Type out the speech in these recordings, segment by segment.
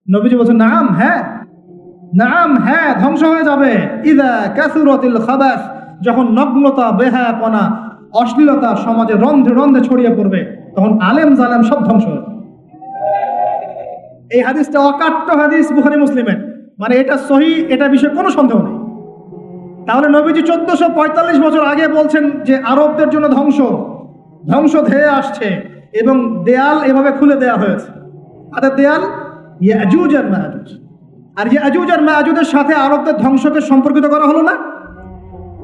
নবীজি বলছেন নাম হ্যাঁ, নাম হ্যাঁ, ধ্বংস হয়ে যাবে। ইদা কাসুরাতিল খাবাস, যখন নগ্নতা, বেহায়াপনা, অশ্লীলতা সমাজে রন্ধ্রে রন্ধ্রে ছড়িয়ে পড়বে, তখন আলেম জালেম সব ধ্বংস হবে। এই হাদিসটা অকাট্য হাদিস, বুখারী মুসলিমের, মানে এটা সহিহ, এটা বিষয়ে কোনো সন্দেহ নেই। তাহলে নবীজি 1445 বছর আগে বলছেন যে আরবদের জন্য ধ্বংস ধ্বংস ধেয়ে আসছে, এবং দেয়াল এভাবে খুলে দেয়া হয়েছে। তাদের দেয়াল ইয়াজুজ আর মাজুজ, আর ইয়াজুজ আর মাজুজের সাথে আরবদের ধ্বংসকে সম্পর্কিত করা হলো না?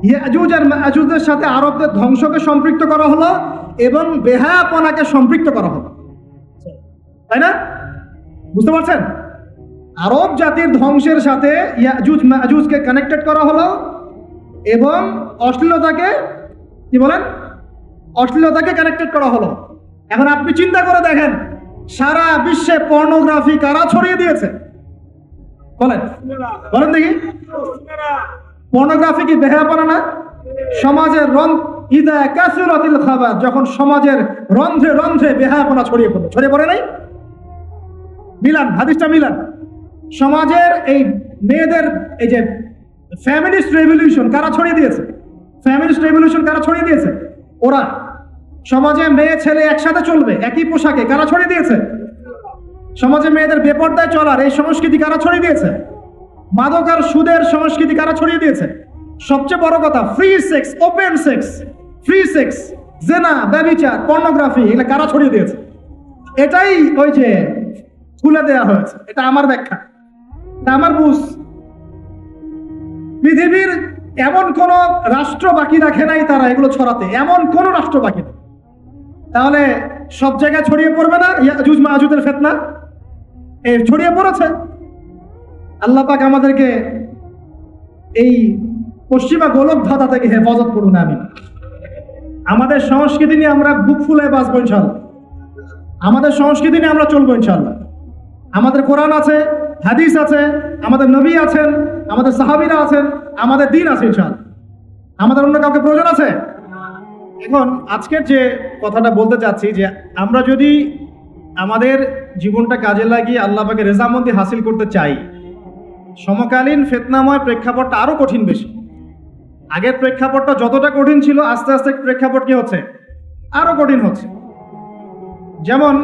ইয়াজুজ আর মাজুজের সাথে আরবদের ধ্বংসকে সম্পৃক্ত করা হলো এবং বেহায়াপনাকে সম্পৃক্ত করা হলো, তাই না? বুঝতে পারছেন? আরব জাতির ধ্বংসের সাথে ইয়াজুজ মাজুজকে কানেক্টেড করা হলো এবং অশ্লীলতাকে, কি বলেন, অশ্লীলতাকে কানেক্টেড করা হলো। এখন আপনি চিন্তা করে দেখেন, সারা বিশ্বে পর্নোগ্রাফি কারা ছড়িয়ে দিয়েছে? বলেন বলেন দেখি। পর্নোগ্রাফি কি বেহায়াপনা না? সমাজের ইদা কাসুরাতিল খাবাস, যখন সমাজের রন্ধ্রে রন্ধ্রে বেহায়াপনা ছড়িয়ে পড়ে নাই? মিলান, হাদিসটা মিলান। সমাজের এই মেয়েদের এই যে ফ্যামিলিস্ট রেভলিউশন কারা ছড়িয়ে দিয়েছে? ফ্যামিলিস্ট রেভলিউশন কারা ছড়িয়ে দিয়েছে? ওরা। সমাজে মেয়ে ছেলে একসাথে চলবে একই পোশাকে কারা ছড়িয়ে দিয়েছে? সমাজে মেয়েদের বেপর্দায় চলার এই সংস্কৃতি কারা ছড়িয়ে দিয়েছে? মাদক আর সুদের সংস্কৃতি কারা ছড়িয়ে দিয়েছে? সবচেয়ে বড় কথা, free sex, open sex, free sex, জেনা, ব্যভিচার, পর্নোগ্রাফি, এগুলো কারা ছড়িয়ে দিয়েছে? এটাই ওই যে খুলে দেয়া হয়েছে। এটা আমার ব্যাখ্যা, এটা আমার বুঝ। পৃথিবীর এমন কোন রাষ্ট্র বাকি রাখে নাই তারা এগুলো ছড়াতে, এমন কোন রাষ্ট্র বাকি নেই। তাহলে সব জায়গায় ছড়িয়ে পড়বে না ইয়াজুজ মাজুজের ফিতনা? ছড়িয়ে পড়েছে। আল্লাহ পাক আমাদেরকে এই পশ্চিমা গোলক ধাঁধা থেকে হেফাজত করুন। আমি আমাদের সংস্কৃতি নিয়ে আমরা বুক ফুলায় বাঁচবো ইনশাআল্লাহ, আমাদের সংস্কৃতি নিয়ে আমরা চলবো ইনশাআল্লাহ। আমাদের কোরআন আছে, হাদিস আছে, আমাদের নবী আছেন, আমাদের সাহাবীরা আছেন, আমাদের দিন আছে ইনশাআল্লাহ। আমাদের অন্য কাউকে প্রয়োজন আছে? এখন আজকের যে কথাটা বলতে চাচ্ছি, যে আমরা যদি আমাদের জীবনটা কাজে লাগিয়ে আল্লাহ পাকের রেজামন্দি হাসিল করতে চাই, সমকালীন ফিতনাময় প্রেক্ষাপটটা আরো কঠিন বেশি। আগের প্রেক্ষাপটটা যতটা কঠিন ছিল, আস্তে আস্তে প্রেক্ষাপট কি হচ্ছে? আরো কঠিন হচ্ছে। যেমন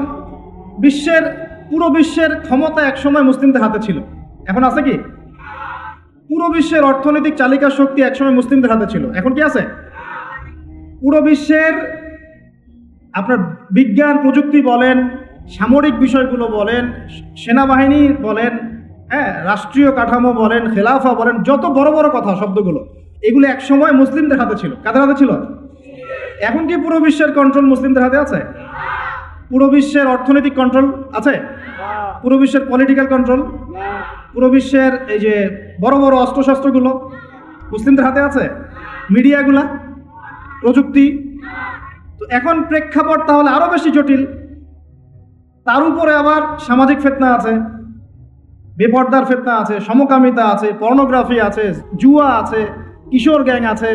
পুরো বিশ্বের ক্ষমতা একসময় মুসলিমদের হাতে ছিল, এখন আছে কি? পুরো বিশ্বের অর্থনৈতিক চালিকা শক্তি একসময় মুসলিমদের হাতে ছিল, এখন কি আছে? পুরো বিশ্বের আপনার বিজ্ঞান প্রযুক্তি বলেন, সামরিক বিষয়গুলো বলেন, সেনাবাহিনী বলেন, হ্যাঁ, রাষ্ট্রীয় কাঠামো বলেন, খেলাফা বলেন, যত বড় বড় কথা শব্দগুলো, এগুলো একসময় মুসলিমদের হাতে ছিল। কাদের হাতে ছিল? এখন কি পুরো বিশ্বের কন্ট্রোল মুসলিমদের হাতে আছে? পুরো বিশ্বের অর্থনৈতিক কন্ট্রোল আছে? পুরো বিশ্বের পলিটিক্যাল কন্ট্রোল, পুরো বিশ্বের এই যে বড় বড় অস্ত্রশস্ত্রগুলো মুসলিমদের হাতে আছে? মিডিয়াগুলা, প্রযুক্তি। তো এখন প্রেক্ষাপট তাহলে আরো বেশি জটিল। তার উপরে আবার সামাজিক ফিতনা আছে, বেপর্দার ফিতনা আছে, সমকামিতা আছে, পর্নোগ্রাফি আছে, জুয়া আছে, কিশোর গ্যাং আছে,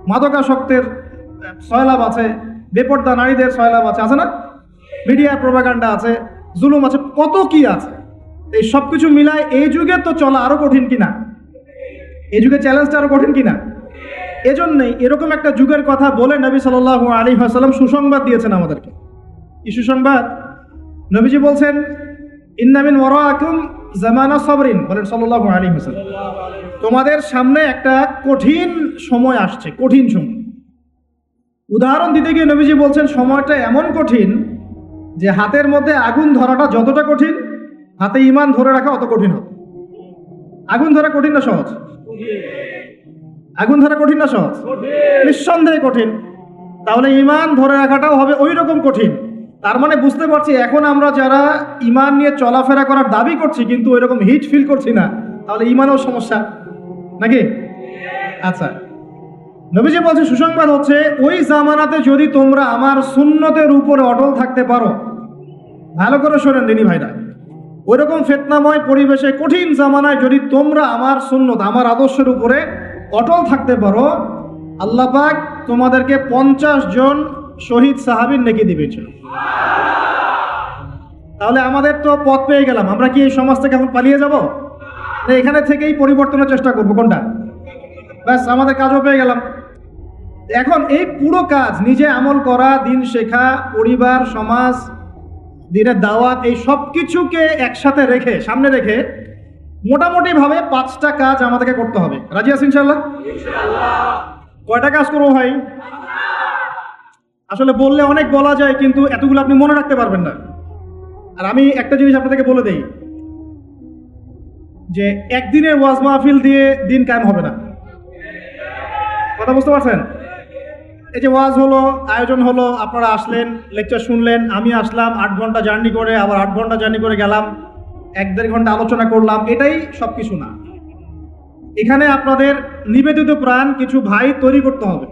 মাদকাসক্তের সয়লাভ আছে, বেপর্দা নারীদের সয়লাভ আছে না? মিডিয়ার প্রোপাগান্ডা আছে, জুলুম আছে, কত কি আছে। এই সব কিছু মিলায় এই যুগে তো চলা আরো কঠিন কিনা? এই যুগে চ্যালেঞ্জটা আরো কঠিন কিনা? এজন্যই এরকম একটা যুগের কথা বলে নবী সাল্লাল্লাহু আলাইহি ওয়াসাল্লাম সুসংবাদ দিয়েছেন আমাদেরকে। কি সুসংবাদ? নবীজি বলছেন, ইন্না মিন ওয়ারাকুম জামানা সাবরিন, বলেন সাল্লাল্লাহু আলাইহি ওয়াসাল্লাম, তোমাদের সামনে একটা কঠিন সময় আসছে, কঠিন সময়। উদাহরণ দিতে গিয়ে নবীজি বলছেন, সময়টা এমন কঠিন যে হাতের মধ্যে আগুন ধরাটা যতটা কঠিন, হাতে ঈমান ধরে রাখা অত কঠিন হবে। আগুন ধরা কঠিন না সহজ? আগুন ধরা কঠিন না সহজ? নিঃসন্দেহে কঠিন। তাহলে ঈমান ধরে রাখাটাও হবে ওই রকম কঠিন। তার মানে বুঝতে পারছি, এখন আমরা যারা ঈমান নিয়ে চলাফেরা করার দাবি করছি কিন্তু ওই রকম হিট ফিল করছি না, তাহলে ঈমানেও সমস্যা নাকি? আচ্ছা, নবীজি বলছে সুসংবাদ হচ্ছে, ওই জামানাতে যদি তোমরা আমার সুন্নতের উপরে অটল থাকতে পারো, ভালো করে শোনেন দিনী ভাইরা, ওইরকম ফিতনাময় পরিবেশে কঠিন জামানায় যদি তোমরা আমার সুন্নত, আমার আদর্শের উপরে অটল থাকতে পারো, আল্লাহ পাক তোমাদেরকে 50 জন শহীদ সাহাবীর নেকি দিবে। তাহলে আমাদের তো পথ পেয়ে গেলাম, আমরা কি এই সমাজ থেকে এখন পালিয়ে যাব? না, এখানে থেকেই পরিবর্তনের চেষ্টা করবো। কোনটা? ব্যাস, আমাদের কাজও পেয়ে গেলাম। এখন এই পুরো কাজ, নিজে আমল করা, দিন শেখা, পরিবার, সমাজ, দিনের দাওয়াত, এই সব কিছুকে একসাথে রেখে, সামনে রেখে মোটামুটি ভাবে 5টা কাজ আমাদেরকে করতে হবে। রাজি আছেন ইনশাআল্লাহ? কয়টা কাজ করবো ভাই? আসলে বললে অনেক বলা যায়, কিন্তু এতগুলো আপনি মনে রাখতে পারবেন না। আর আমি একটা জিনিস আপনাদেরকে বলে দেই, যে একদিনের ওয়াজ মাহফিল দিয়ে দিন কায়েম হবে না। কথা বুঝতে পারছেন? এই যে ওয়াজ হলো, আয়োজন হলো, আপনারা আসলেন, লেকচার শুনলেন, আমি আসলাম 8 ঘন্টা জার্নি করে, আবার 8 ঘন্টা জার্নি করে গেলাম, 1-1.5 ঘন্টা আলোচনা করলাম, এটাই সব কিছু না। এখানে আপনাদের নিবেদিত প্রাণ কিছু ভাই তৈরি করতে হবে,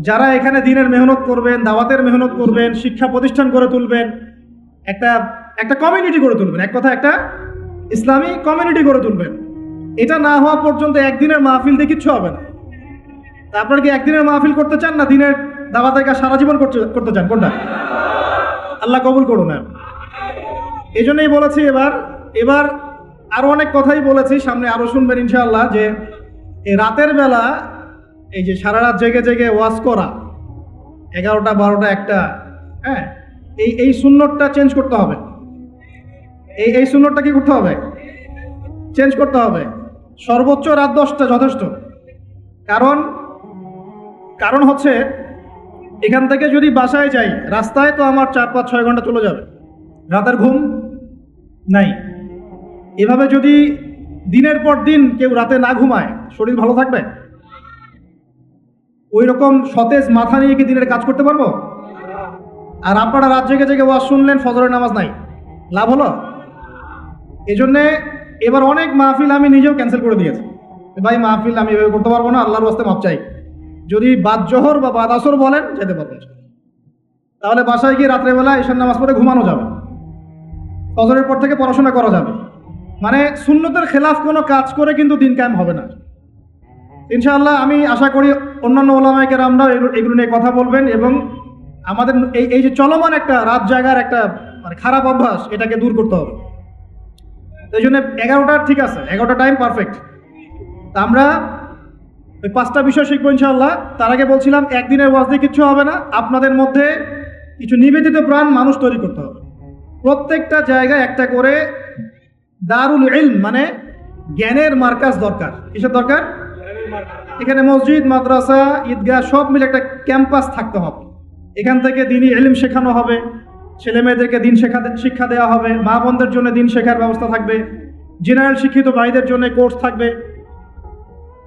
যারা এখানে দিনের মেহনত করবেন, দাওয়াতের মেহনত করবেন, শিক্ষা প্রতিষ্ঠান করে তুলবেন, একটা কমিউনিটি গড়ে তুলবেন। এক কথা, একটা ইসলামী কমিউনিটি গড়ে তুলবেন। এটা না হওয়া পর্যন্ত একদিনের মাহফিল দিয়ে কিচ্ছু হবে না। তা আপনারা কি একদিনের মাহফিল করতে চান, না দিনের দাওয়াতের কাজ সারা জীবন করতে চান? কোনটা? আল্লাহ কবুল করুন। না, এই জন্যই বলেছি, এবার আরো অনেক কথাই বলেছি, সামনে আরো শুনবেন ইনশাআল্লাহ, যে এই রাতের বেলা এই যে সারা রাত জেগে জেগে ওয়াজ করা, 11টা 12টা 1টা, হ্যাঁ, এই সুন্নতটা চেঞ্জ করতে হবে। এই সুন্নতটা কি করতে হবে? চেঞ্জ করতে হবে। সর্বোচ্চ রাত 10টা যথেষ্ট। কারণ হচ্ছে, এখান থেকে যদি বাসায় যাই, রাস্তায় তো আমার 4-5-6 ঘন্টা চলে যাবে, রাতের ঘুম নাই। এভাবে যদি দিনের পর দিন কেউ রাতে না ঘুমায়, শরীর ভালো থাকবে? ওই রকম সতেজ মাথা নিয়ে কি দিনের কাজ করতে পারবো? আর আপনারা রাত জেগে জেগে ওয়াজ শুনলেন, ফজরের নামাজ নাই, লাভ হলো? এজন্যে এবার অনেক মাহফিল আমি নিজেও ক্যান্সেল করে দিয়েছি। ভাই, মাহফিল আমি এভাবে করতে পারবো না, আল্লাহর ওয়াস্তে মাপ চাই। যদি বাদ জোহর বা বাদ আসর বলেন, যেতে পারবেন। তাহলে বাসায় গিয়ে রাত্রেবেলা ঈশার নামাজ পড়ে ঘুমানো যাবে, ফজরের পর থেকে পড়াশোনা করা যাবে। মানে সুন্নতের খেলাফ কোনো কাজ করে কিন্তু দিন কায়েম হবে না ইনশাআল্লাহ। আমি আশা করি অন্যান্য ওলামায়ে কেরামরাও এগুলো নিয়ে কথা বলবেন, এবং আমাদের এই যে চলমান একটা রাত জাগার একটা মানে খারাপ অভ্যাস, এটাকে দূর করতে হবে। এই জন্য 11টা ঠিক আছে, 11টা টাইম পারফেক্ট। তা আমরা ওই 5টা বিষয় শিখবো ইনশাআল্লাহ। তার আগে বলছিলাম, একদিনের ওয়াজ দিয়ে কিচ্ছু হবে না, আপনাদের মধ্যে কিছু নিবেদিত প্রাণ মানুষ তৈরি করতে হবে। প্রত্যেকটা জায়গায় একটা করে দারুল ইলম, মানে জ্ঞানের মার্কাজ দরকার। কিসের দরকার? এখানে মসজিদ, মাদ্রাসা, ঈদগাহ সব মিলে একটা ক্যাম্পাস থাকতে হবে। এখান থেকে দিনই ইলম শেখানো হবে, ছেলে মেয়েদেরকে দিন শিক্ষা দেওয়া হবে, মা বোনদের জন্য দিন শেখার ব্যবস্থা থাকবে, জেনারেল শিক্ষিত ভাইদের জন্য কোর্স থাকবে,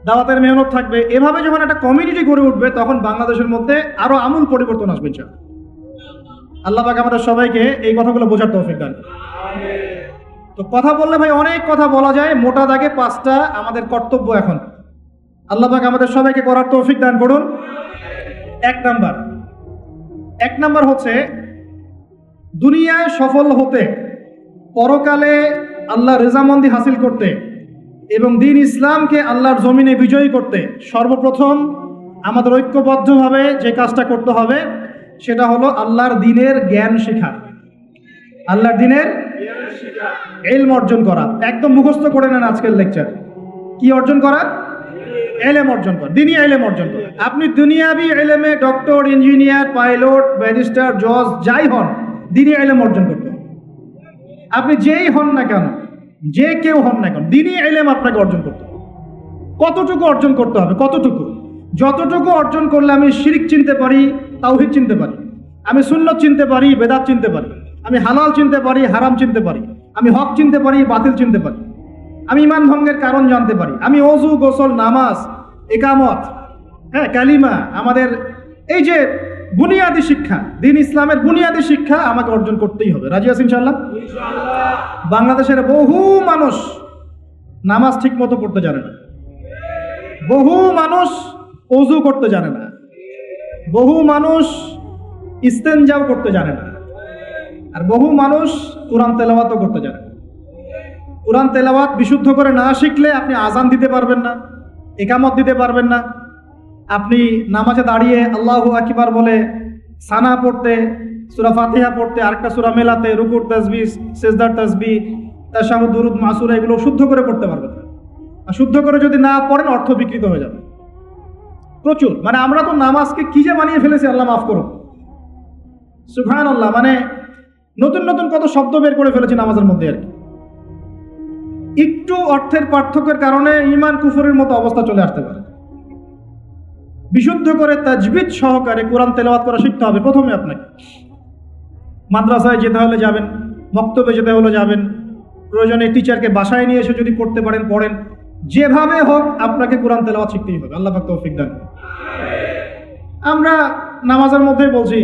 দাওয়াতের মেহনত থাকবে। এভাবে যখন একটা কমিউনিটি গড়ে উঠবে, তখন বাংলাদেশের মধ্যে আরো আমূল পরিবর্তন আসবে ইনশাআল্লাহ। আল্লাহ পাক আমাদের সবাইকে এই কথাগুলো বোঝার তৌফিক দান। তো কথা বললে ভাই অনেক কথা বলা যায়, মোটা দাগে 5টা আমাদের কর্তব্য এখন আল্লাহ পাক আমাদের সবাইকে করার তৌফিক দান করুন। এক নাম্বার হচ্ছে, দুনিয়ায় সফল হতে, পরকালে আল্লাহ রেজামন্দি হাসিল করতে এবং দিন ইসলামকে আল্লাহর জমিনে বিজয়ী করতে সর্বপ্রথম আমাদের ঐক্যবদ্ধভাবে যে কাজটা করতে হবে, সেটা হলো আল্লাহর দ্বীনের জ্ঞান শেখা, আল্লাহর দ্বীনের ইলম অর্জন করা। একদম মুখস্থ করে নেন আজকের লেকচার। কি অর্জন করা? ইলম অর্জন করা, দ্বীনি ইলম অর্জন করা। আপনি দুনিয়াবি ইলমে ডক্টর, ইঞ্জিনিয়ার, পাইলট, ব্যারিস্টার, জজ যাই হন, দ্বীনি ইলম অর্জন করতে হবে। আপনি যেই হন না কেন, যে কেউ হন না কেন, দ্বীনি ইলম আপনাকে অর্জন করতে হবে। কতটুকু অর্জন করতে হবে? কতটুকু? যতটুকু অর্জন করলে আমি শিরক চিনতে পারি, তাওহীদ চিনতে পারি, আমি সুন্নাত চিনতে পারি, বেদাত চিনতে পারি, আমি হালাল চিনতে পারি, হারাম চিনতে পারি, আমি হক চিনতে পারি, বাতিল চিনতে পারি, আমি ঈমান ভঙ্গের কারণ জানতে পারি, আমি ওযু, গোসল, নামাজ, ইকামত, হ্যাঁ, কালিমা, আমাদের এই যে বুনিয়াদী শিক্ষা, দ্বীন ইসলামের বুনিয়াদী শিক্ষা আমাকে অর্জন করতেই হবে। রাজি আছেন ইনশাআল্লাহ? বাংলাদেশের বহু মানুষ নামাজ ঠিক মতো পড়তে জানে না, বহু মানুষ ওযু করতে জানে না, বহু মানুষ ইস্তেনজাও করতে জানে না, আর বহু মানুষ কোরআন তেলাওয়াতও করতে জানে না। কোরআন তেলাওয়াত বিশুদ্ধ করে না শিখলে আপনি আজান দিতে পারবেন না, ইকামত দিতে পারবেন না, আপনি নামাজে দাঁড়িয়ে আল্লাহু আকবার বলে সানা পড়তে সূরা ফাতিহা পড়তে, আরেকটা সূরা মেলাতে, রুকুর তাসবিহ, সিজদার তাসবিহ, তাশাহুদ, দুরুদ, মাসুরা এগুলো শুদ্ধ করে পড়তে পারবেন না। আর শুদ্ধ করে যদি না পড়েন অর্থ বিকৃত হয়ে যাবে প্রচুর। মানে আমরা তো নামাজকে কি যে বানিয়ে ফেলেছি, আল্লাহ মাফ করুন, সুবহানাল্লাহ। মানে নতুন নতুন কত শব্দ বের করে ফেলেছি নামাজের মধ্যে আর কি। একটু অর্থের পার্থক্যের কারণে ঈমান কুফরের মতো অবস্থা চলে আসতে পারে। বিশুদ্ধ করে তাজবিদ সহকারে কোরআন তেলাওয়াত করা শিখতে হবে প্রথমে আপনাকে। মাদ্রাসায় যেতে হলে যাবেন, মক্তবে যেতে হলে যাবেন, প্রয়োজনে টিচারকে বাসায় নিয়ে এসে যদি পড়তে পারেন পড়েন, যেভাবে হোক আপনাকে কোরআন তেলাওয়াত শিখতেই হবে। আল্লাহ পাক তৌফিক দান। আমরা নামাজের মধ্যে বলছি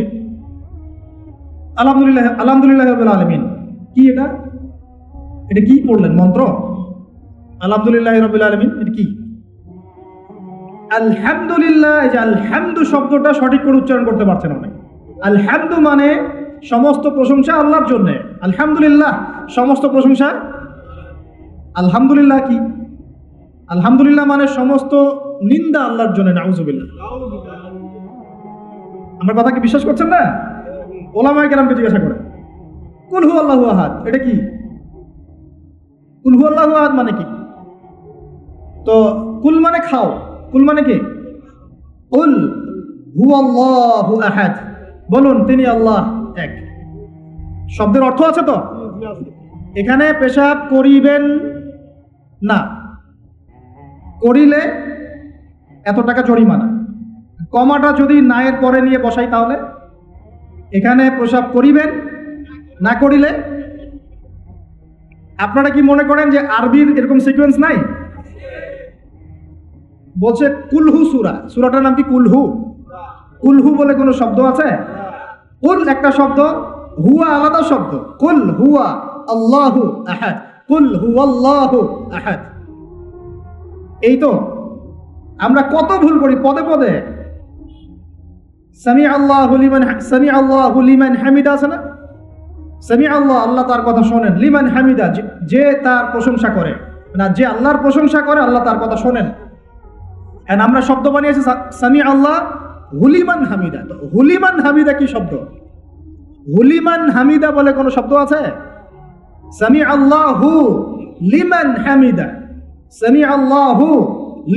আলহামদুলিল্লাহ, আলহামদুলিল্লাহ রাব্বিল আলামিন। কি এটা? এটা কি পড়লেন মন্ত্র? আলহামদুলিল্লাহ রাব্বিল আলামিন এটা কি? আলহামদুলিল্লাহ। এই যে আলহামদু শব্দটা সঠিক করে উচ্চারণ করতে পারছেন অনেক। আলহামদু মানে সমস্ত প্রশংসা আল্লাহর জন্য। আলহামদুলিল্লাহ সমস্ত প্রশংসা। আলহামদুলিল্লাহ কি? আলহামদুলিল্লাহ মানে সমস্ত নিন্দা আল্লাহর জন্য। নাউজুবিল্লাহ। আমার কথা কি বিশ্বাস করছেন না? ওলামায়ে কেরামকে জিজ্ঞাসা করেন। কুল হু আল্লাহু আহাদ এটা কি? কুল হু আল্লাহু আহাদ মানে কি? তো কুল মানে খাও, কুল মানে কি? কুল হু আল্লাহু আহাদ, বলুন তিনি আল্লাহ এক। শব্দের অর্থ আছে তো? এখানে পেশাব করিবেন না, করিলে এত টাকা জরিমানা। কমাটা যদি নায়ের পরে নিয়ে বসাই তাহলে এখানে পেশাব করিবেন না, করিলে। আপনারা কি মনে করেন যে আরবির এরকম সিকোয়েন্স নাই? বলছে কুলহু সূরা, সূরাটার নাম কি কুলহু। কুলহু বলে কোনো শব্দ আছে? কুল একটা শব্দ, হুয়া আলাদা শব্দ। কুল হুয়া আল্লাহু আহাদ, কুল হুয়াল্লাহু আহাদ। এই তো আমরা কত ভুল করি পদে পদে। সামি আল্লাহু লিমান হামিদা আছে না? সামি আল্লাহ, আল্লাহ তার কথা শোনেন। লিমান হামিদা যে তার প্রশংসা করে, না যে আল্লাহর প্রশংসা করে আল্লাহ তার কথা শোনেন। এন্ড আমরা শব্দ বানিয়েছি সামি আল্লাহ হুলিমান হামিদা। তো হুলিমান হামিদা কি শব্দ? হুলিমান হামিদা বলে কোনো শব্দ আছে? সামি আল্লাহু লিমান হামিদা, সামি আল্লাহু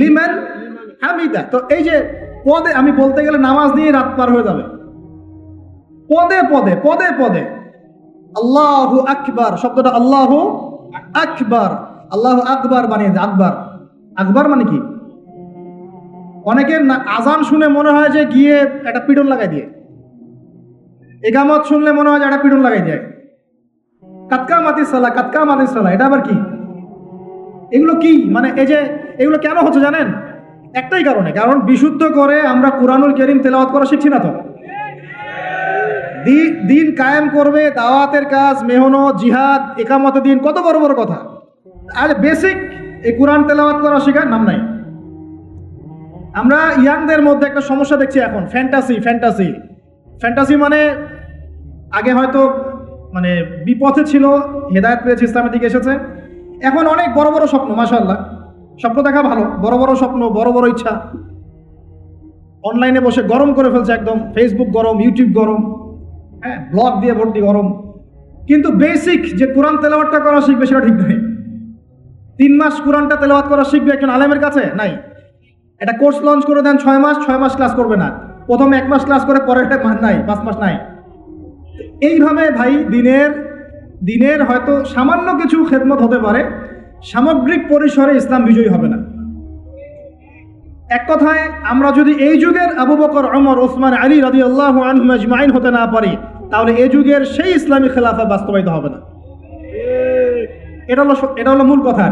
লিমান হামিদা। তো এই যে পদে, আমি বলতে গেলে নামাজ নিয়ে রাত পার হয়ে যাবে। পদে পদে পদে পদে আল্লাহু আকবার শব্দটা আল্লাহু আকবার, আল্লাহু আকবার বানিয়ে দেয়। আকবার, আকবার মানে কি? অনেকের আজান শুনে মনে হয় যে গিয়ে একটা পিটন লাগাই দিয়ে, ইকামত শুনলে মনে হয় যে একটা পিটন লাগাই দেয়। কাতকা মাতিস সালা, কাতকা মাতিস সালা, এটা আবার কি? এগুলো কি? মানে এই যে এগুলো কেন হচ্ছে জানেন? একটাই কারণে, কারণ বিশুদ্ধ করে আমরা কুরআনুল কারীম তেলাওয়াত করা শিখছি না। তো দিন কায়েম করবে, দাওয়াতের কাজ, মেহনত, জিহাদ, ইকামতে দিন, কত বড় বড় কথা। আর বেসিক এই কুরআন তেলাওয়াত করা শেখার নাম নাই। আমরা ইয়াংদের মধ্যে একটা সমস্যা দেখছি এখন, ফ্যান্টাসি। ফ্যান্টাসি ফ্যান্টাসি মানে আগে হয়তো মানে বিপথে ছিল, হেদায়েত পেয়েছে, ইসলামের দিকে এসেছে। এখন অনেক বড় বড় স্বপ্ন, মাশাআল্লাহ, স্বপ্ন দেখা ভালো, বড় বড় স্বপ্ন, বড় বড় ইচ্ছা। অনলাইনে বসে গরম করে ফেলছে একদম, ফেসবুক গরম, ইউটিউব গরম, হ্যাঁ, ব্লগ দিয়ে ভর্তি গরম। কিন্তু বেসিক যে কোরআন তেলাওয়াতটা করা শিখবে সেটা ঠিক নেই। 3 মাস কোরআনটা তেলাওয়াত করা শিখবে একজন আলেমের কাছে নাই। এটা কোর্স লঞ্চ করে দেন 6 মাস, 6 মাস ক্লাস করবে না, প্রথমে 1 মাস ক্লাস করে পরের নাই, 5 মাস নাই। এইভাবে ভাই দিনের হয়তো সামান্য কিছু খেদমত হতে পারে, সামগ্রিক পরিসরে ইসলাম বিজয়ী হবে না। এক কথায় আমরা যদি এই যুগের আবু বকর, ওমর, ওসমান, আলী রাদিয়াল্লাহু আনহুম আজমাইন হতে না পারি, তাহলে এই যুগের সেই ইসলামী খেলাফা বাস্তবায়িত হবে না। এটা হলো মূল কথা।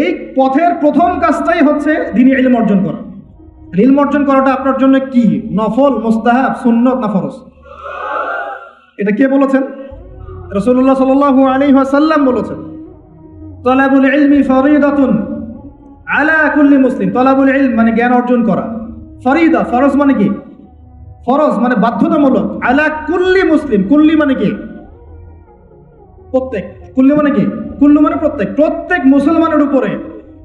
এই পথের প্রথম কাজটাই হচ্ছে দ্বীনি ইলম অর্জন করা। ইলম অর্জন করাটা আপনার জন্য কি? নফল, মুস্তাহাব, সুন্নত না ফরজ? এটা কে বলেছেন? রাসূলুল্লাহ সাল্লাল্লাহু আলাইহি ওয়াসাল্লাম বলেছেন, তালাবুল ইলমি ফরিদাতুন আলা কুল্লি মুসলিম। তালাবুল ইলম মানে জ্ঞান অর্জন করা, ফরিদা ফরজ মানে কি? ফরজ মানে বাধ্যতামূলক। আলা কুল্লি মুসলিম, কুল্লি মানে কি? প্রত্যেক। কুল্লি মানে কি? কুল্লু মানে প্রত্যেক। প্রত্যেক মুসলমানের উপরে,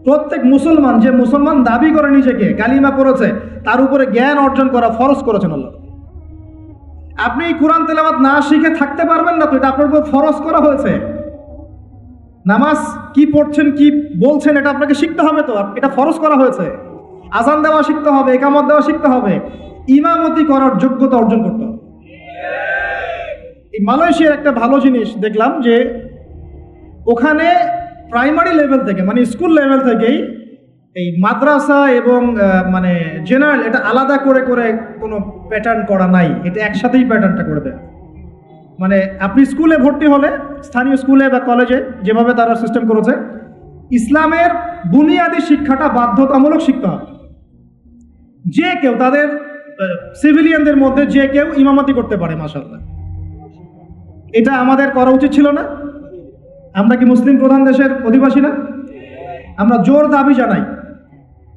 প্রত্যেক মুসলমান যে মুসলমান দাবি করে নিজেকে, কালিমা পড়েছে, তার উপরে জ্ঞান অর্জন করা ফরজ করেছেন আল্লাহ। আপনি কোরআন তেলাওয়াত না শিখে থাকতে পারবেন না, তো এটা আপনার উপর ফরজ করা হয়েছে। নামাজ কি পড়ছেন কি বলছেন এটা আপনাকে শিখতে হবে, তো এটা ফরজ করা হয়েছে। আজান দেওয়া শিখতে হবে, একামত দেওয়া শিখতে হবে, ইমামতি করার যোগ্যতা অর্জন করতে হবে। এই মালয়েশিয়ার একটা ভালো জিনিস দেখলাম যে ওখানে প্রাইমারি লেভেল থেকে মানে স্কুল লেভেল থেকেই এই মাদ্রাসা এবং মানে জেনারেল এটা আলাদা করে করে কোনো প্যাটার্ন করা নাই, এটা একসাথেই প্যাটার্নটা করে দেয়। মানে আপনি স্কুলে ভর্তি হলে স্থানীয় স্কুলে বা কলেজে যেভাবে তারা সিস্টেম করেছে, ইসলামের বুনিয়াদী শিক্ষাটা বাধ্যতামূলক শিখতে হবে। যে কেউ তাদের সিভিলিয়ানদের মধ্যে যে কেউ ইমামতি করতে পারে, মাশাআল্লাহ। এটা আমাদের করা উচিত ছিল না? আমরা কি মুসলিম প্রধান দেশের অধিবাসী না? আমরা জোর দাবি জানাই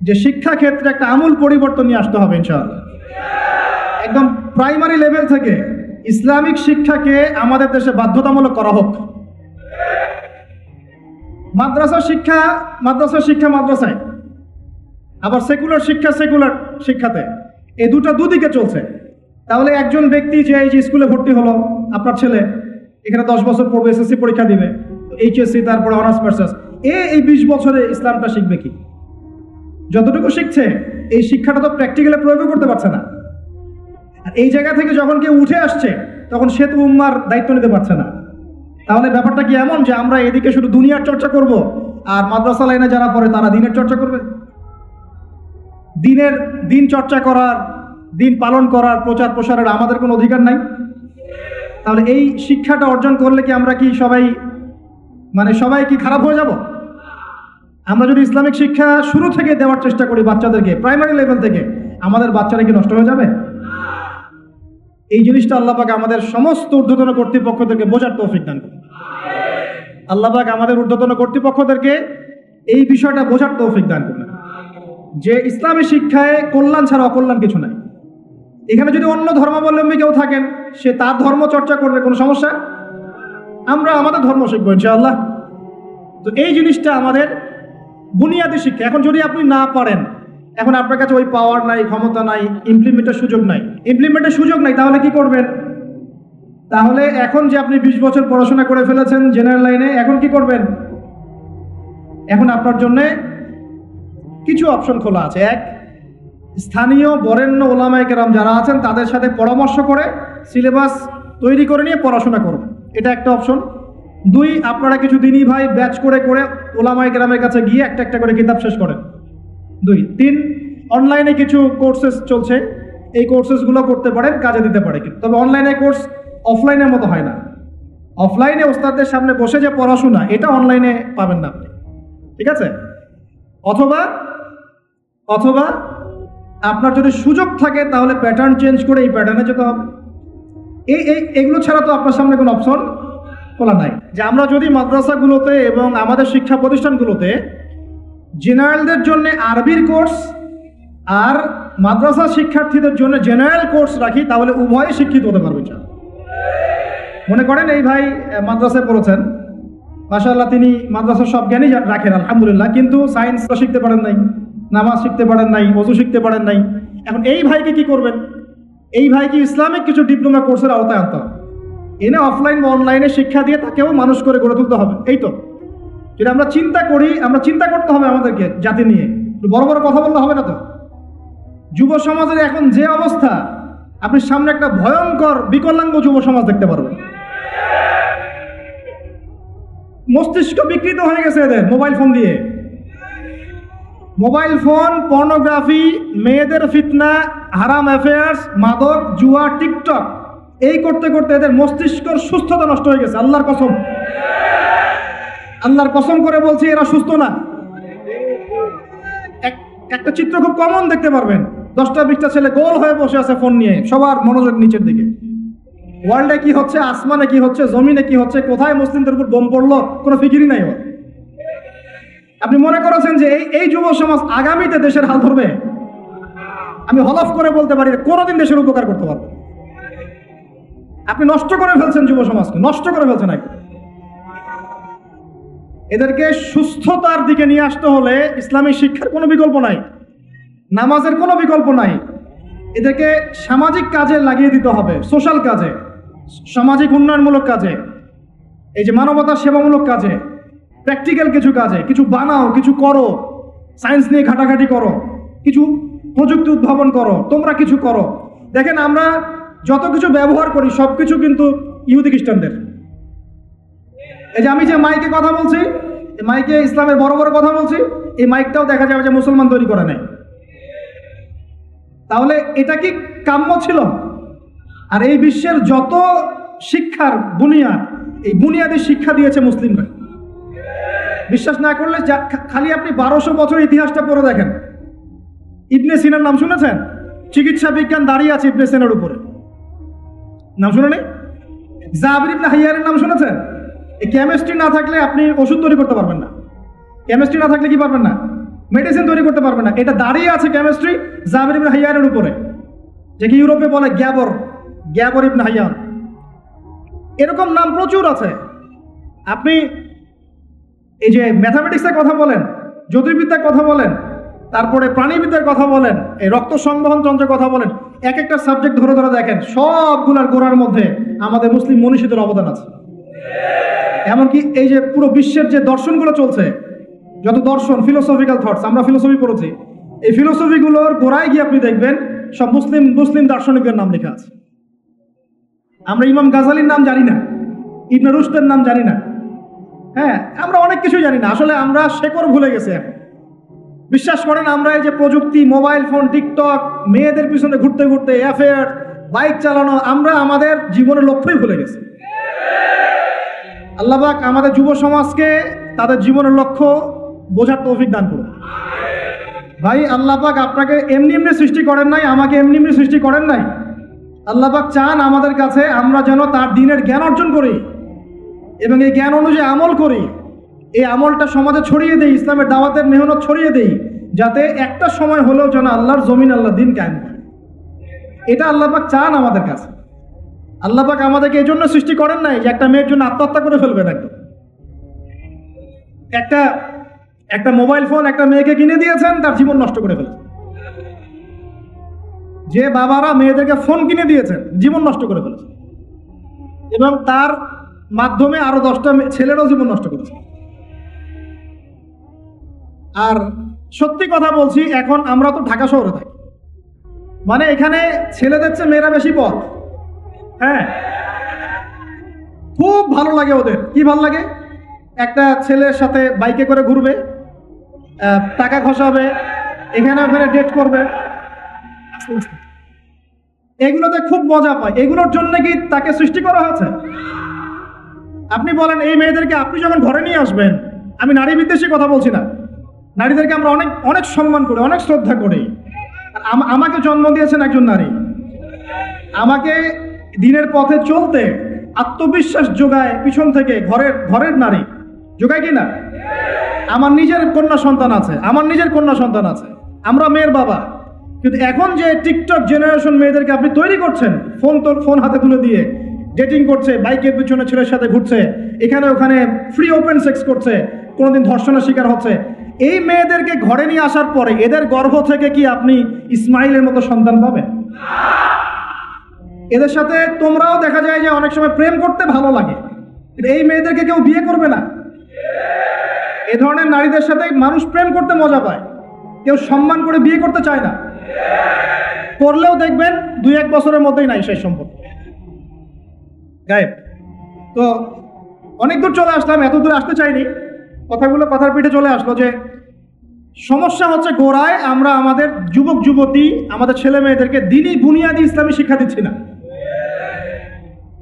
যে শিক্ষা ক্ষেত্রে একটা আমূল পরিবর্তন নিয়ে আসতে হবে ইনশাআল্লাহ। একদম প্রাইমারি লেভেল থেকে ইসলামিক শিক্ষাকে আমাদের দেশে বাধ্যতামূলক করা হোক। মাদ্রাসা শিক্ষা মাদ্রাসায়, আবার সেকুলার শিক্ষাতে, এই দুদিকে চলছে। তাহলে একজন ব্যক্তি যে এই যে স্কুলে ভর্তি হলো, আপনার ছেলে এখানে 10 বছর পড়বে, এসএসসি পরীক্ষা দিবে, এইচএসসি, তারপরে অনার্স মাস্টার্স, এই 20 বছরে ইসলামটা শিখবে কি? যতটুকু শিখছে এই শিক্ষাটা তো প্র্যাকটিক্যালে প্রয়োগ করতে পারছে না। আর এই জায়গা থেকে যখন কেউ উঠে আসছে তখন সে তো উম্মার দায়িত্ব নিতে পারছে না। তাহলে ব্যাপারটা কি এমন যে আমরা এদিকে শুধু দুনিয়ার চর্চা করব আর মাদ্রাসা লাইনে যারা পড়ে তারা দিনের চর্চা করবে? দিন চর্চা করার, দিন পালন করার, প্রচার প্রসারের আমাদের কোনো অধিকার নাই? তাহলে এই শিক্ষাটা অর্জন করলে কি আমরা কি সবাই কি খারাপ হয়ে যাব? আমরা যদি ইসলামিক শিক্ষা শুরু থেকে দেওয়ার চেষ্টা করি বাচ্চাদেরকে, প্রাইমারি লেভেল থেকে, আমাদের বাচ্চারা কি নষ্ট হয়ে যাবে? এই জিনিসটা আল্লাহ পাক আমাদের সমস্ত ঊর্ধ্বতন কর্তৃপক্ষদেরকে বোঝার তৌফিক দান করুন। আল্লাহ পাক আমাদের ঊর্ধ্বতন কর্তৃপক্ষদেরকে এই বিষয়টা বোঝার তৌফিক দান করুন যে ইসলামী শিক্ষায় কল্যাণ ছাড়া অকল্যাণ কিছু নাই। এখানে যদি অন্য ধর্মাবলম্বী কেউ থাকেন, সে তার ধর্ম চর্চা করবে, কোনো সমস্যা? আমরা আমাদের ধর্ম শিখবো ইনশাআল্লাহ। তো এই জিনিসটা আমাদের বুনিয়াদী শিক্ষা। এখন যদি আপনি না পারেন, এখন আপনার কাছে ওই পাওয়ার নাই, ক্ষমতা নাই, ইমপ্লিমেন্টের সুযোগ নাই, তাহলে কি করবেন? তাহলে এখন যে আপনি 20 বছর পড়াশোনা করে ফেলেছেন জেনারেল লাইনে, এখন কি করবেন? এখন আপনার জন্য কিছু অপশন খোলা আছে। এক, স্থানীয় বরেণ্য ওলামায়ে কেরাম যারা আছেন তাদের সাথে পরামর্শ করে সিলেবাস তৈরি করে নিয়ে পড়াশোনা করুন, এটা একটা অপশন। 2, আপনারা কিছু দিনী ভাই ব্যাচ করে করে ওলামায়ে কেরামের কাছে গিয়ে একটা করে কিতাব শেষ করেন। 2, 3, অনলাইনে কিছু কোর্সেস চলছে, এই কোর্সেসগুলো করতে পারেন, কাজে দিতে পারে। কিন্তু তবে অনলাইনে কোর্স অফলাইনের মতো হয় না। অফলাইনে ওস্তাদদের সামনে বসে যে পড়াশোনা, এটা অনলাইনে পাবেন না আপনি, ঠিক আছে? অথবা আপনার যদি সুযোগ থাকে তাহলে প্যাটার্ন চেঞ্জ করে এই প্যাটার্নে যেতে হবে। এগুলো ছাড়া তো আপনার সামনে কোনো অপশন খোলা নাই। যে আমরা যদি মাদ্রাসাগুলোতে এবং আমাদের শিক্ষা প্রতিষ্ঠানগুলোতে জেনারেলদের জন্য আরবির কোর্স আর মাদ্রাসা শিক্ষার্থীদের জন্য জেনারেল কোর্স রাখি, তাহলে উভয়ে শিক্ষিত হতে পারবে। মনে করেন এই ভাই মাদ্রাসায় পড়েছেন, মাশাআল্লাহ, তিনি মাদ্রাসার সব জ্ঞানই রাখেন আলহামদুলিল্লাহ, কিন্তু সায়েন্স শিখতে পারেন নাই, নামাজ শিখতে পারেন নাই, ওযু শিখতে পারেন নাই। এখন এই ভাইকে কি করবেন? এই ভাইকে ইসলামিক কিছু ডিপ্লোমা কোর্সের আওতায় আনতে হবে, এনে অফলাইন বা অনলাইনে শিক্ষা দিয়ে তাকেও মানুষ করে গড়ে তুলতে হবে। এই তো যদি আমরা চিন্তা করি, আমরা চিন্তা করতে হবে আমাদেরকে জাতি নিয়ে, বড় বড় কথা বললে হবে না তো। যুব সমাজের এখন যে অবস্থা, আপনি সামনে একটা ভয়ঙ্কর বিকলাঙ্গ যুব সমাজ দেখতে পারবেন। মস্তিষ্ক বিকৃত হয়ে গেছে এদের মোবাইল ফোন দিয়ে। মোবাইল ফোন, পর্নোগ্রাফি, মেয়েদের ফিতনা, হারাম অ্যাফেয়ার্স, মাদক, জুয়া, টিকটক, এই করতে করতে এদের মস্তিষ্কের সুস্থতা নষ্ট হয়ে গেছে। আল্লাহর কসম করে বলছি, এরা সুস্থ না। একটা চিত্র খুব কমন দেখতে পারবেন, 10টা-20টা ছেলে গোল হয়ে বসে আছে ফোন নিয়ে, সবার মনোযোগ নিচের দিকে। ওয়ার্ল্ডে কি হচ্ছে, আসমানে কি হচ্ছে, জমিনে কি হচ্ছে, কোথায় মুসলিমদের উপর বোম পড়লো, কোনো ফিকিরই নাই ওর। আপনি মনে করেছেন যে এই যুব সমাজ আগামীতে দেশের হাল ধরবে? আমি হলফ করে বলতে পারি কোনোদিন দেশের উপকার করতে পারবে। আপনি নষ্ট করে ফেলছেন যুব সমাজকে, নষ্ট করে ফেলছেন। এদেরকে সুস্থতার দিকে নিয়ে আসতে হলে ইসলামী শিক্ষার কোনো বিকল্প নাই, নামাজের কোনো বিকল্প নাই। এদেরকে সামাজিক কাজে লাগিয়ে দিতে হবে, সোশ্যাল কাজে, সামাজিক উন্নয়নমূলক কাজে, এই যে মানবতার সেবামূলক কাজে, প্র্যাকটিক্যাল কিছু কাজে, কিছু বানাও, কিছু করো, সায়েন্স নিয়ে ঘাটাঘাটি করো, কিছু প্রযুক্তি উদ্ভাবন করো, তোমরা কিছু করো। দেখেন আমরা যত কিছু ব্যবহার করি সব কিছু কিন্তু ইহুদি খ্রিস্টানদের। এই যে আমি যে মাইকে কথা বলছি, এই মাইকে ইসলামের বড় বড় কথা বলছি, এই মাইকটাও দেখা যাবে যে মুসলমান তৈরি করে নেয়। তাহলে এটা কি কাম্য ছিল? আর এই বিশ্বের যত শিক্ষার বুনিয়াদ, এই বুনিয়াদের শিক্ষা দিয়েছে মুসলিমরা। বিশ্বাস না করলে খালি আপনি 1200 বছর ইতিহাসটা পড়ে দেখেন। ইবনে সিনার নাম শুনেছেন? চিকিৎসা বিজ্ঞান দাঁড়িয়ে আছে ইবনে সিনার উপরে, নাম শুনেনি? জাবির ইবনে হাইয়ারের নাম শুনেছেন? এই কেমিস্ট্রি না থাকলে আপনি ওষুধ তৈরি করতে পারবেন না। কেমিস্ট্রি না থাকলে কি পারবেন না? মেডিসিন তৈরি করতে পারবেন না। এটা দাঁড়িয়ে আছে কেমিস্ট্রি জাবির ইবনে হাইয়ারের উপরে, যে কি ইউরোপে বলে গ্যাবর ইবনে হাইয়ান। এরকম নাম প্রচুর আছে। আপনি এই যে ম্যাথামেটিক্সের কথা বলেন, জ্যোতির্বিদ্যার কথা বলেন, তারপরে প্রাণীবিদ্যার কথা বলেন, এই রক্ত সংবহন যন্ত্রের কথা বলেন, এক একটা সাবজেক্ট ধরে ধরে দেখেন, সবগুলার গোড়ার মধ্যে আমাদের মুসলিম মনীষীদের অবদান আছে। এমনকি এই যে পুরো বিশ্বের যে দর্শনগুলো চলছে, যত দর্শন, ফিলোসফিক্যাল থটস, আমরা ফিলোসফি পড়েছি, এই ফিলোসফিগুলোর গোড়ায় গিয়ে আপনি দেখবেন সব মুসলিম দার্শনিকদের নাম লেখা আছে। আমরা ইমাম গাজালির নাম জানি না, ইবনে রুশদের নাম জানি না, হ্যাঁ, আমরা অনেক কিছু জানি না। আসলে আমরা শেকড় ভুলে গেছি এখন। বিশ্বাস করেন, আমরা এই যে প্রযুক্তি, মোবাইল ফোন, টিকটক, মেয়েদের পিছনে ঘুরতে ঘুরতে, অ্যাফেয়ার, বাইক চালানো, আমরা আমাদের জীবনের লক্ষ্যই ভুলে গেছি। আল্লাহ পাক আমাদের যুব সমাজকে তাদের জীবনের লক্ষ্য বোঝার তৌফিক দান করুন। ভাই, আল্লাহ পাক আপনাকে এমনি এমনি সৃষ্টি করেন নাই, আমাকে এমনি এমনি সৃষ্টি করেন নাই। আল্লাহ পাক চান আমাদের কাছে আমরা যেন তার দ্বীনের জ্ঞান অর্জন করি এবং এই জ্ঞান অনুযায়ী আমল করি। এই আমলটা সমাজে ছড়িয়ে দেই, ইসলামের দাওয়াতের মেহনত ছড়িয়ে দেই, যাতে একটা সময় হলেও যেন আল্লাহর জমিন, আল্লাহর দ্বীন কায়েম হয়। এটা আল্লাহ পাক চান আমাদের কাছে। আল্লাহ পাক আমাদেরকে এই জন্য সৃষ্টি করেন নাই যে একটা মেয়ের জন্য আত্মহত্যা করে ফেলবেন। একটা মোবাইল ফোন একটা মেয়েকে কিনে দিয়েছেন, তার জীবন নষ্ট করে ফেলেছেন। যে বাবারা মেয়েদেরকে ফোন কিনে দিয়েছেন, জীবন নষ্ট করে ফেলেছেন, এবং তার মাধ্যমে আরো 10টা ছেলেরও জীবন নষ্ট করেছে। আর সত্যি কথা বলছি, এখন আমরা তো ঢাকা শহরে থাকি, মানে এখানে ছেলেদের চেয়ে মেয়েরা বেশি পথ। হ্যাঁ, খুব ভালো লাগে ওদের। কি ভালো লাগে? একটা ছেলের সাথে বাইকে করে ঘুরবে, টাকা খসাবে, এখানে ওখানে ডেট করবে, এগুলোতে খুব মজা পায়। এগুলোর জন্য কি তাকে সৃষ্টি করা হয়েছে? আপনি বলেন, এই মেয়েদেরকে আপনি যখন ঘরে নিয়ে আসবেন, আমি নারী বিদ্বেষী কথা বলছি না, নারীদেরকে আমরা অনেক অনেক সম্মান করি, অনেক শ্রদ্ধা করি। আমাকে জন্ম দিয়েছেন একজন নারী, আমাকে দিনের পথে চলতে আত্মবিশ্বাস যোগায় পিছন থেকে, ঘরের নারী যোগায় কি না? আমার নিজের কন্যা সন্তান আছে, আমরা মেয়ের বাবা। কিন্তু এখন যে টিকটক জেনারেশন মেয়েদেরকে আপনি তৈরি করছেন, ফোন হাতে তুলে দিয়ে ডেটিং করছে, বাইকের পিছনে ছেলের সাথে ঘুরছে, এখানে ওখানে ফ্রি ওপেন সেক্স করছে, কোনোদিন ধর্ষণের শিকার হচ্ছে, এই মেয়েদেরকে ঘরে নিয়ে আসার পরে এদের গর্ভ থেকে কি আপনি ইসমাইলের মতো সন্তান পাবেন? এদের সাথে তোমরাও দেখা যায় যে অনেক সময় প্রেম করতে ভালো লাগে, কিন্তু এই মেয়েদেরকে কেউ বিয়ে করবে না। এ ধরনের নারীদের সাথে মানুষ প্রেম করতে মজা পায়, কেউ সম্মান করে বিয়ে করতে চায় না। করলেও দেখবেন 2-1 বছরের মধ্যেই নাই সেই সম্পর্ক, গায়েব। তো অনেক দূর চলে আসলাম, এত দূর আসতে চাইনি, কথার পিঠে চলে আসলো যে সমস্যা হচ্ছে গোড়ায় আমরা আমাদের যুবক যুবতী, আমাদের ছেলে মেয়েদেরকে দিনই বুনিয়াদি ইসলামী শিক্ষা দিচ্ছি না।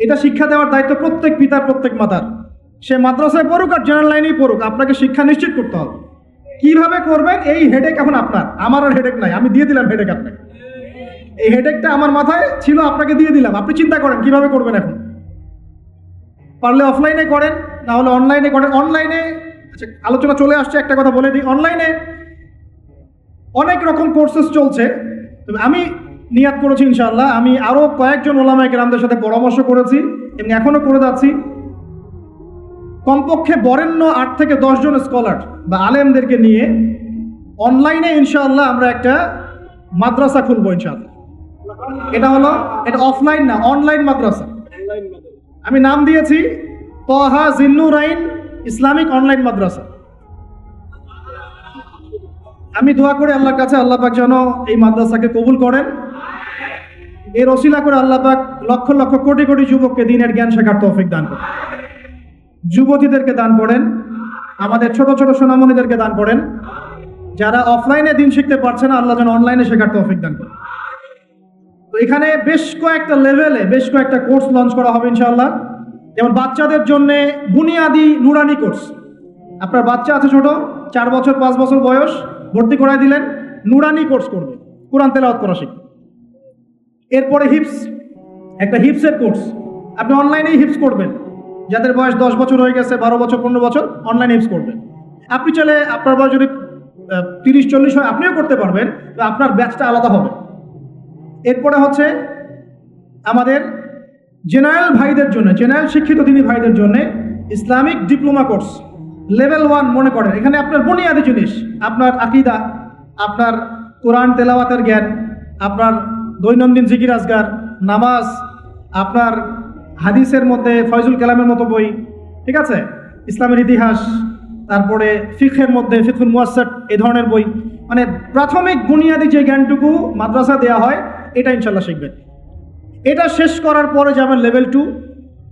এটা শিক্ষা দেওয়ার দায়িত্ব প্রত্যেক পিতার, প্রত্যেক মাতার। সে মাদ্রাসায় পড়ুক আর জেনারেল লাইনেই পড়ুক, আপনাকে শিক্ষা নিশ্চিত করতে হবে। কিভাবে করবেন এই হেডেক এখন আপনার, আমার আর হেডেক নাই, আমি দিয়ে দিলাম হেডেক আপনাকে। এই হেডেকটা আমার মাথায় ছিল, আপনাকে দিয়ে দিলাম, আপনি চিন্তা করেন কিভাবে করবেন। এখন পারলে অফলাইনে করেন, না হলে অনলাইনে করেন। অনলাইনে আলোচনা চলে আসছে, একটা কথা বলে দিই, অনলাইনে অনেক রকম কোর্সেস চলছে। তবে আমি নিয়াত করেছি ইনশাআল্লাহ, আমি আরো কয়েকজন ওলামায়ে কেরামদের সাথে পরামর্শ করেছি এবং এখনো করে যাচ্ছি। কমপক্ষে বরেণ্য 8 থেকে 10 জন স্কলার বা আলেমদেরকে নিয়ে অনলাইনে ইনশাআল্লাহ আমরা একটা মাদ্রাসা খুলবো ইনশাআল্লাহ। এটা অফলাইন না, অনলাইন মাদ্রাসা। আমি নাম দিয়েছি তহা জিন্নুরাইন ইসলামিক অনলাইন মাদ্রাসা। আমি দোয়া করি আল্লাহর কাছে, আল্লাহ পাক যেন এই মাদ্রাসাকে কবুল করেন। এর ওসিলা করে আল্লাহ পাক লক্ষ লক্ষ কোটি কোটি যুবককে দ্বীনের জ্ঞান শেখার তৌফিক দান করেন, যুবতীদেরকে দান করেন, আমাদের ছোট ছোট সোনামণিদেরকে দান করেন। যারা অফলাইনে দিন শিখতে পারছে না, আল্লাহ যেন অনলাইনে শেখার তৌফিক দান করেন। তো এখানে বেশ কয়েকটা লেভেলে বেশ কয়েকটা কোর্স লঞ্চ করা হবে ইনশাআল্লাহ। যেমন বাচ্চাদের জন্য বুনিয়াদি নুরানি কোর্স। আপনার বাচ্চা আছে ছোট, 4 বছর 5 বছর বয়স, ভর্তি করাই দিলেন, নুরানি কোর্স করবে, কোরআন তেলাওয়াত করা শিখবে। এরপরে হিপস, একটা হিপসের কোর্স, আপনি অনলাইনেই হিপস করবেন। যাদের বয়স 10 বছর হয়ে গেছে, 12 বছর 15 বছর, অনলাইন হিপস করবেন। আপনি চাইলে আপনার বয়স যদি 30-40 হয় আপনিও করতে পারবেন, তো আপনার ব্যাচটা আলাদা হবে। এরপরে হচ্ছে আমাদের জেনারেল ভাইদের জন্য, জেনারেল শিক্ষিত দিনী ভাইদের জন্য ইসলামিক ডিপ্লোমা কোর্স লেভেল 1 মনে করেন। এখানে আপনার বুনিয়াদি জিনিস, আপনার আকীদা, আপনার কোরআন তেলাওয়াতের জ্ঞান, আপনার দৈনন্দিন জিকির আজগার, নামাজ, আপনার হাদিসের মধ্যে ফয়জুল কালামের মতো বই, ঠিক আছে, ইসলামের ইতিহাস, তারপরে ফিকহের মধ্যে ফিকহুল মুয়াসসার, এই ধরনের বই, মানে প্রাথমিক বুনিয়াদি যে জ্ঞানটুকু মাদ্রাসা দেওয়া হয় এটা ইনশাল্লাহ শিখবেন। এটা শেষ করার পরে যাবেন লেভেল 2,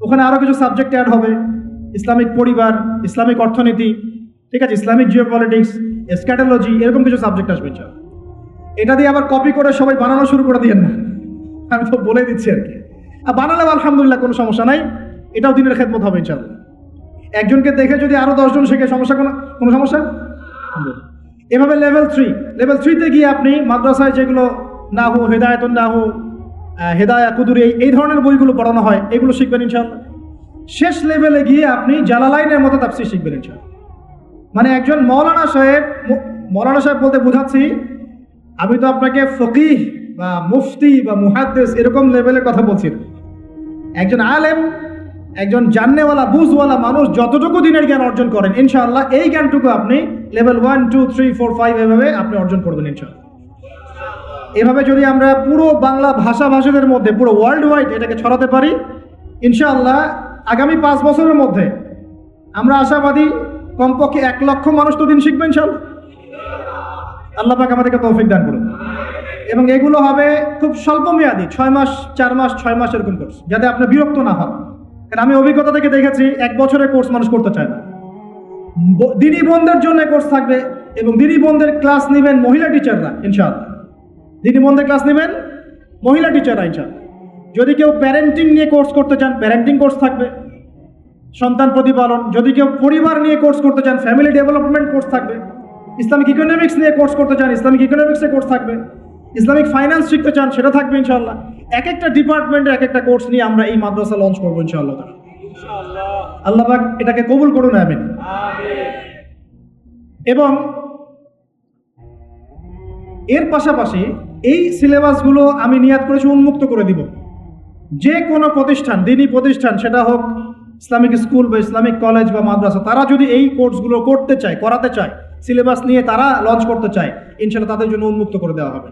ওখানে আরও কিছু সাবজেক্ট অ্যাড হবে, ইসলামিক পরিবার, ইসলামিক অর্থনীতি, ঠিক আছে, ইসলামিক জিওপলিটিক্স, এসক্যাটোলজি, এরকম কিছু সাবজেক্ট আসবে ইনশাল্লাহ। এটা দিয়ে আবার কপি করে সবাই বানানো শুরু করে দিয়েন না, আমি তো বলে দিচ্ছি আর কি। আর বানালে আলহামদুলিল্লাহ কোনো সমস্যা নাই, এটাও দিনের খেদমত হবে ইনশাল্লাহ। একজনকে দেখে যদি আরও 10 জন শেখে সমস্যা, কোনো সমস্যা। এভাবে লেভেল 3তে গিয়ে আপনি মাদ্রাসায় যেগুলো নাহু, হেদায়েতুন নাহু, হেদায়া কুদুরি, এই ধরনের বইগুলো পড়ানো হয়, এগুলো শিখবেন ইনশাআল্লাহ। শেষ লেভেলে গিয়ে আপনি জালালাইনের মতো তাফসীর শিখবেন ইনশাআল্লাহ। মানে একজন মৌলানা সাহেব বলতে বোঝাচ্ছি, আমি তো আপনাকে ফকিহ বা মুফতি বা মুহাদ্দিস এরকম লেভেলের কথা বলছি না। একজন আলেম, একজন জাননেওয়ালা, বুঝওয়ালা মানুষ যতটুকু দিনের জ্ঞান অর্জন করেন ইনশাআল্লাহ, এই জ্ঞানটুকু আপনি লেভেল 1, 2, 3, 4, 5 এভাবে আপনি অর্জন করবেন ইনশাআল্লাহ। এভাবে যদি আমরা পুরো বাংলা ভাষাভাষীদের মধ্যে, পুরো ওয়ার্ল্ড ওয়াইড এটাকে ছড়াতে পারি ইনশাআল্লাহ, আগামী 5 বছরের মধ্যে আমরা আশাবাদী কমপক্ষে 1 লক্ষ মানুষ তো দিন শিখবেন ইনশাআল্লাহ। আল্লাহ পাক আমাদেরকে তৌফিক দান করুন। এবং এগুলো হবে খুব স্বল্প মেয়াদী, 6 মাস, 4 মাস, 6 মাস এরকম কোর্স, যাতে আপনি বিরক্ত না হন। কারণ আমি অভিজ্ঞতা থেকে দেখেছি 1 বছরের কোর্স মানুষ করতে চায় না। দিনী বোনদের জন্য কোর্স থাকবে, এবং দিনী বোনদের ক্লাস নেবেন মহিলা টিচাররা ইনশাআল্লাহ। দিনী বোনদের ক্লাস নেবেন মহিলা টিচাররা ইনশাআল্লাহ। যদি কেউ প্যারেন্টিং নিয়ে কোর্স করতে চান, প্যারেন্টিং কোর্স থাকবে, সন্তান প্রতিপালন। যদি কেউ পরিবার নিয়ে কোর্স করতে চান, ফ্যামিলি ডেভেলপমেন্ট কোর্স থাকবে। ইসলামিক ইকোনমিক্স নিয়ে কোর্স করতে চান, ইসলামিক ইকোনমিক্সে কোর্স থাকবে। ইসলামিক ফাইন্যান্স শিখতে চান, সেটা থাকবে ইনশাআল্লাহ। এক একটা ডিপার্টমেন্টের এক একটা কোর্স নিয়ে আমরা এই মাদ্রাসা লঞ্চ করবো ইনশাআল্লাহ। আল্লাহ পাক এটাকে কবুল করুন, আমিন। এবং এর পাশাপাশি এই সিলেবাসগুলো আমি নিয়াত করেছি উন্মুক্ত করে দিব। যে কোনো প্রতিষ্ঠান, দিনী প্রতিষ্ঠান, সেটা হোক ইসলামিক স্কুল বা ইসলামিক কলেজ বা মাদ্রাসা, তারা যদি এই কোর্সগুলো করতে চায়, করাতে চায়, সিলেবাস নিয়ে তারা লঞ্চ করতে চায়, ইনশাআল্লাহ তাদের জন্য উন্মুক্ত করে দেওয়া হবে,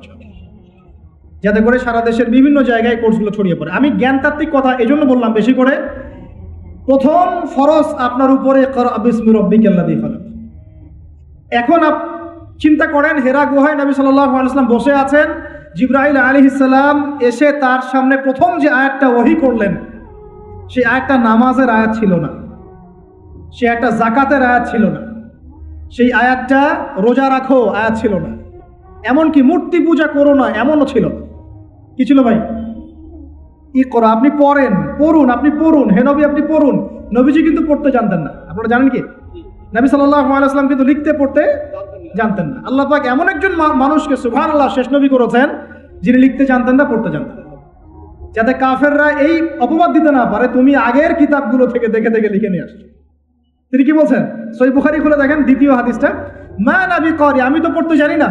যাতে করে সারা দেশের বিভিন্ন জায়গায় কোর্সগুলো ছড়িয়ে পড়ে। আমি জ্ঞানতাত্ত্বিক কথা এজন্য বললাম বেশি করে, প্রথম ফরজ আপনার উপরে ইকরা বিসমি রাব্বিকাল্লাযী খালাক। এখন চিন্তা করেন, হেরা গুহায় নবী সাল্লাল্লাহু আলাইহি ওয়াসাল্লাম বসে আছেন, জিবরাইল আলাইহিস সালাম এসে তার সামনে প্রথম যে আয়াতটা ওহী করলেন, সেই আয়াতটা নামাজের আয়াত ছিল না, সে একটা যাকাতের আয়াত ছিল না, সেই আয়াতটা রোজা রাখো আয়াত ছিল না, এমনকি মূর্তি পূজা করো না এমনও ছিল না। কি ছিল ভাই? ইকরা, আপনি পড়ুন, আপনি পড়ুন, হে নবী আপনি পড়ুন। নবীজি কিন্তু পড়তে জানতেন না, আপনারা জানেন কি? নবী সাল্লাল্লাহু আলাইহি ওয়াসাল্লাম কিন্তু লিখতে পড়তে জানতেন না। আল্লাহ পাক এমন একজন মানুষকে সুবহানাল্লাহ শেষ নবী করেছেন, যিনি লিখতে জানতেন না, পড়তে জানতেন না, যাতে কাফেররা এই অপবাদ দিতে না পারে তুমি আগের কিতাবগুলো থেকে দেখে দেখে লিখে নিয়ে আসছো। তিনি কি বলছেন? সহিহ বুখারী খুলে দেখেন, দ্বিতীয় হাদিসটা, মা নবী করি, আমি তো পড়তে জানি না।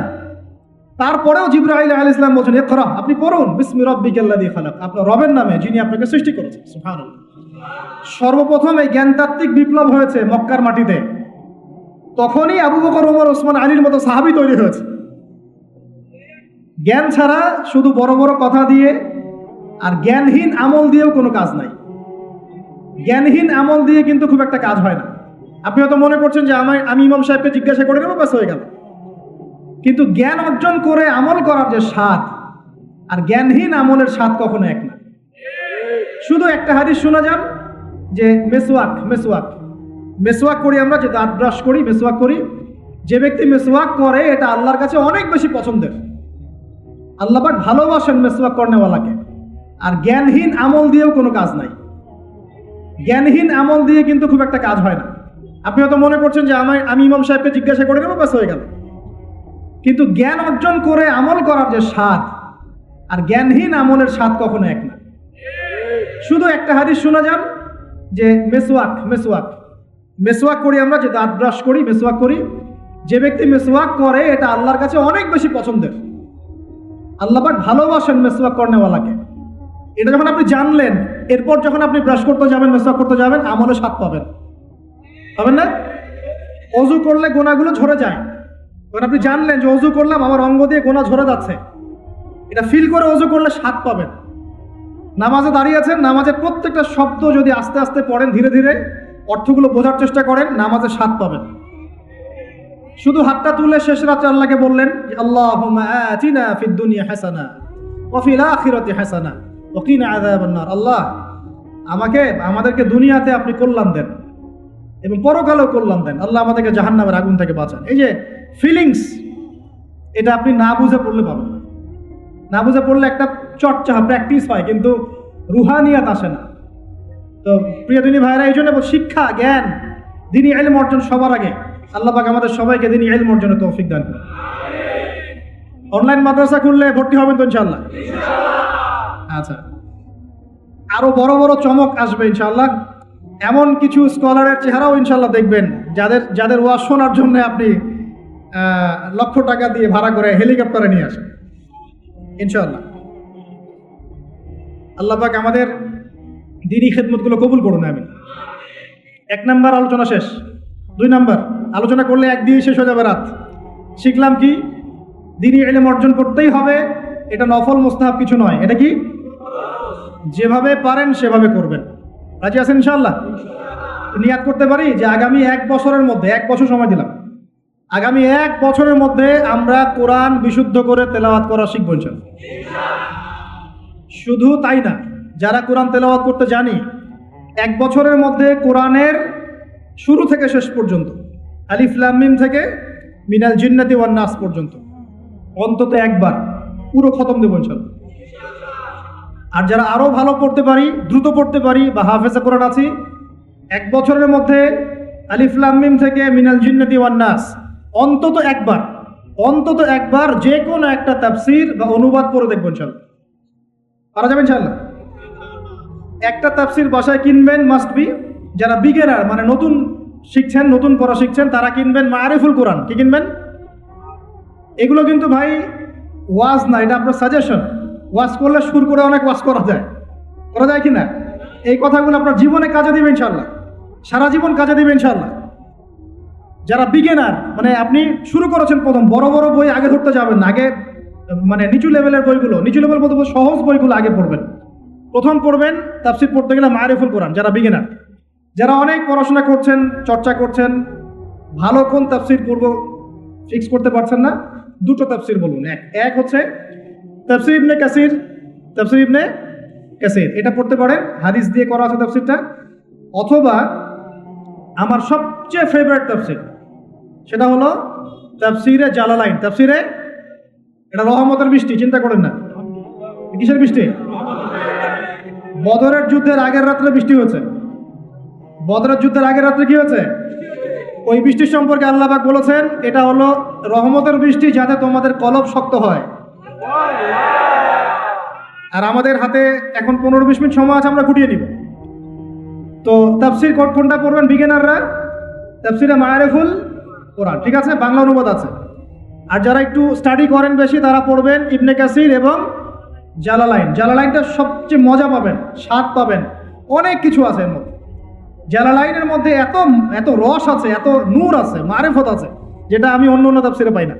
তারপরেও জিবরাইল আলাইহিস সালাম বলছেন ইকরা, আপনি পড়ুন, বিসমি রাব্বিকাল্লাযী খালাক, আপনার রবের নামে যিনি আপনাকে সৃষ্টি করেছেন। সুবহানাল্লাহ। সর্বপ্রথম এই জ্ঞানতাত্ত্বিক বিপ্লব হয়েছে মক্কার মাটিতে, তখনই আবু বকর, ওমর, ওসমান, আলীর মতো সাহাবী তৈরি হয়েছে। জ্ঞান ছাড়া শুধু বড় বড় কথা দিয়ে আর জ্ঞানহীন আমল দিয়েও কোনো কাজ নাই। জ্ঞানহীন আমল দিয়ে কিন্তু খুব একটা কাজ হয় না। আপনি হয়তো মনে করছেন যে আমি ইমাম সাহেবকে জিজ্ঞাসা করে নেবো, ব্যাস হয়ে গেল। কিন্তু জ্ঞান অর্জন করে আমল করার যে স্বাদ আর জ্ঞানহীন আমলের স্বাদ কখনো এক না। শুধু একটা হাদিস শোনা যান যে মেসওয়াক মেসওয়াক মেসওয়াক করি আমরা, যে দাঁত ব্রাশ করি, মেসওয়াক করি। যে ব্যক্তি মেসওয়াক করে এটা আল্লাহর কাছে অনেক বেশি পছন্দের। আল্লাহ পাক ভালোবাসেন মেসওয়াক করনেওয়ালাকে। আর জ্ঞানহীন আমল দিয়েও কোনো কাজ নাই। জ্ঞানহীন আমল দিয়ে কিন্তু খুব একটা কাজ হয় না। আপনি হয়তো মনে করছেন যে আমি ইমাম সাহেবকে জিজ্ঞাসা করে নেবো, ব্যাস হয়ে গেল। কিন্তু জ্ঞান অর্জন করে আমল করার যে স্বাদ আর জ্ঞানহীন আমলের স্বাদ কখনো এক না। শুধু একটা হাদিস শোনা যান যে মেসওয়াক মেসওয়াক মেসওয়াক করি আমরা, যে দাঁত ব্রাশ করি, মেসওয়াক করি। যে ব্যক্তি মেসওয়াক করে এটা আল্লাহর কাছে অনেক বেশি পছন্দের। আল্লাহ পাক ভালোবাসেন মেসওয়াক করনেওয়ালাকে। এটা যখন আপনি জানলেন, এরপর যখন আপনি ব্রাশ করতে যাবেন, মেসওয়াক করতে যাবেন, আমলে স্বাদ পাবেন, পাবেন না? অজু করলে গোনাগুলো ঝরে যায়। তখন আপনি জানলেন যে অজু করলাম, আমার অঙ্গ দিয়ে গোনা ঝরে যাচ্ছে, এটা ফিল করে অজু করলে স্বাদ পাবেন। নামাজে দাঁড়িয়ে আছেন, নামাজের প্রত্যেকটা শব্দ যদি আস্তে আস্তে পড়েন, ধীরে ধীরে অর্থগুলো বোঝার চেষ্টা করেন, নামাজের স্বাদ পাবেন। শুধু হাতটা তুলে শেষ রাতে আল্লাহকে বললেন যে আল্লাহুম্মা আতিনা ফিদ দুনিয়া হাসানা ওয়া ফিল আখিরাতি হাসানা ওয়া কিনা আযাবান নার। আল্লাহ, আমাদেরকে দুনিয়াতে আপনি কল্যাণ দেন এবং পরকালেও কল্যাণ দেন। আল্লাহ, আমাদেরকে জাহান্নামের আগুন থেকে বাঁচান। এই যে ফিলিংস, এটা আপনি না বুঝে পড়লে পাবেন না। না বুঝে পড়লে একটা চর্চা, প্র্যাকটিস হয়, কিন্তু রুহানিয়াত আসে না। তো প্রিয় দিনী ভাইরা, এই জন্য শিক্ষা, জ্ঞান, দিনী ইলম অর্জন সবার আগে। আল্লাহ পাক আমাদের সবাইকে দিনী ইলম অর্জনের তৌফিক দান করুন। অনলাইন মাদ্রাসা খুললে ভর্তি হবেন তো ইনশাআল্লাহ? আচ্ছা, আরো বড় বড় চমক আসবে ইনশাআল্লাহ। এমন কিছু স্কলারের চেহারাও ইনশাআল্লাহ দেখবেন, যাদের ওয়াজ শোনার জন্য আপনি লক্ষ টাকা দিয়ে ভাড়া করে হেলিকপ্টারে নিয়ে আসেন ইনশাআল্লাহ। আল্লাহ পাক আমাদের দ্বীনি খেদমতগুলো কবুল করুন, আমিন। 1 নাম্বার আলোচনা শেষ। 2 নাম্বার আলোচনা করলে এক দিয়ে শেষ হয়ে যাবে রাত। শিখলাম কি? দ্বীনি ইলম অর্জন করতেই হবে। এটা নফল মুস্তাহাব কিছু নয়, এটা কি? যেভাবে পারেন সেভাবে করবেন। রাজি আছেন ইনশাআল্লাহ? নিয়াত করতে পারি যে আগামী 1 বছরের মধ্যে, 1 বছর সময় দিলাম, আগামী 1 বছরের মধ্যে আমরা কোরআন বিশুদ্ধ করে তেলাওয়াত করা শিখব ইনশাআল্লাহ। শুধু তাই না, যারা কোরআন তেলাওয়াত করতে জানি, 1 বছরের মধ্যে কোরআনের শুরু থেকে শেষ পর্যন্ত, আলিফ লাম মিম থেকে মিনাল জিন্নাতি ওয়ান নাস পর্যন্ত অন্তত একবার পুরো খতম দেব ইনশাআল্লাহ। আর যারা আরো ভালো পড়তে পারি, দ্রুত পড়তে পারি, বা হাফেজে কোরআন আছি, 1 বছরের মধ্যে আলিফ লাম মিম থেকে মিনাল জিন্নাতি ওয়ান নাস অন্তত একবার যে কোনো একটা তাফসীর বা অনুবাদ পড়ে দেখব ইনশাআল্লাহ। পারা যাবে ইনশাআল্লাহ? একটা তাফসীর বাসায় কিনবেন, মাস্ট বি। যারা বিগিনার, মানে নতুন শিখছেন, নতুন পড়া শিখছেন, তারা কিনবেন মারিফুল কোরআন। কি কিনবেন? এগুলো কিন্তু ভাই ওয়াজ না, এটা আপনার সাজেশন। ওয়াজ করলে সুর করে অনেক ওয়াজ করা যায় কি না? এই কথাগুলো আপনার জীবনে কাজে দিবে ইনশাআল্লাহ, সারা জীবন কাজে দিবে ইনশাআল্লাহ। যারা বিগিনার, মানে আপনি শুরু করেছেন প্রথম, বড় বড় বই আগে ধরতে যাবেন না, আগে মানে নিচু লেভেলের বইগুলো, নিচু লেভেল বলতে সহজ বইগুলো আগে পড়বেন। প্রথম পড়বেন তাফসীর পড়তে গেলে মারিফুল কোরআন, যারা বিগিনার। যারা অনেক পড়াশোনা করছেন, চর্চা করছেন, ভালো কোন তাফসীর পড়ব ফিক্স করতে পারছেন না, 2টো তাফসীর বলুন। এক হচ্ছে তাফসীর ইবনে কাসির, এটা পড়তে পারেন, হাদিস দিয়ে করা আছে তাফসীরটা। অথবা আমার সবচেয়ে ফেভারিট তাফসীর, সেটা হলো তাফসীরে জালালাইন। তাফসীরে, এটা রহমতের বৃষ্টি, চিন্তা করেন না। কিসের বৃষ্টি? বদরের যুদ্ধের আগের রাত্রে বৃষ্টি হয়েছে। বদরের যুদ্ধের আগের রাত্রে কি হয়েছে? ওই বৃষ্টির সম্পর্কে আল্লাহ পাক বলেছেন, এটা হলো রহমতের বৃষ্টি, যাতে তোমাদের কলব শক্ত হয়। আর আমাদের হাতে এখন 15-20 মিনিট সময় আছে, আমরা গুটিয়ে নিব। তো তাফসীর কোনটা পড়বেন বিগিনাররা? তাফসীরে মারিফুল কোরআন, ঠিক আছে, বাংলা অনুবাদ আছে। আর যারা একটু স্টাডি করেন বেশি, তারা পড়বেন ইবনে কাসির এবং জালালাইন। জালালাইনটা সবচেয়ে মজা পাবেন, স্বাদ পাবেন, অনেক কিছু আছে এর মধ্যে। জালালাইনের মধ্যে এত রস আছে, এত নূর আছে, মারিফত আছে, যেটা আমি অন্য তাফসীরে পাই না।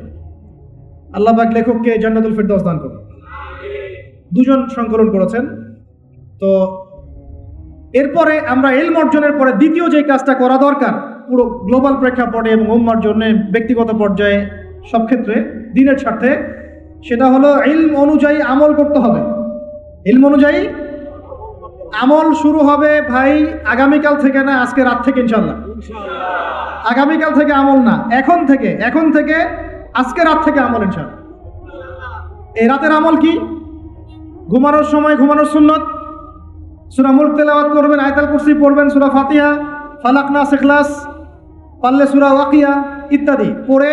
আল্লাহ পাক লেখককে জান্নাতুল ফেরদাউস দান করুন। দুজন সংকলন করেছেন। তো এরপরে আমরা ইলম অর্জনের পরে দ্বিতীয় যে কাজটা করা দরকার পুরো গ্লোবাল প্রেক্ষাপটে এবং উম্মার জন্য, ব্যক্তিগত পর্যায়ে, সব ক্ষেত্রে দ্বীনের স্বার্থে, সেটা হলো ইলম অনুযায়ী আমল করতে হবে। ইলম অনুযায়ী আমল শুরু হবে ভাই আগামীকাল থেকে না, আজকে রাত থেকে ইনশাল্লাহ। আগামীকাল থেকে আমল না, এখন থেকে আজকে রাত থেকে আমল ইনশাল্লাহ। এই রাতের আমল কি? ঘুমানোর সময় ঘুমানোর সুন্নত, সূরা মুলক তেলাওয়াত করবেন, আয়াতুল কুরসি পড়বেন, সূরা ফাতিহা, ফালাক, নাস, ইখলাস, পারলে সূরা ওয়াকিয়া ইত্যাদি পড়ে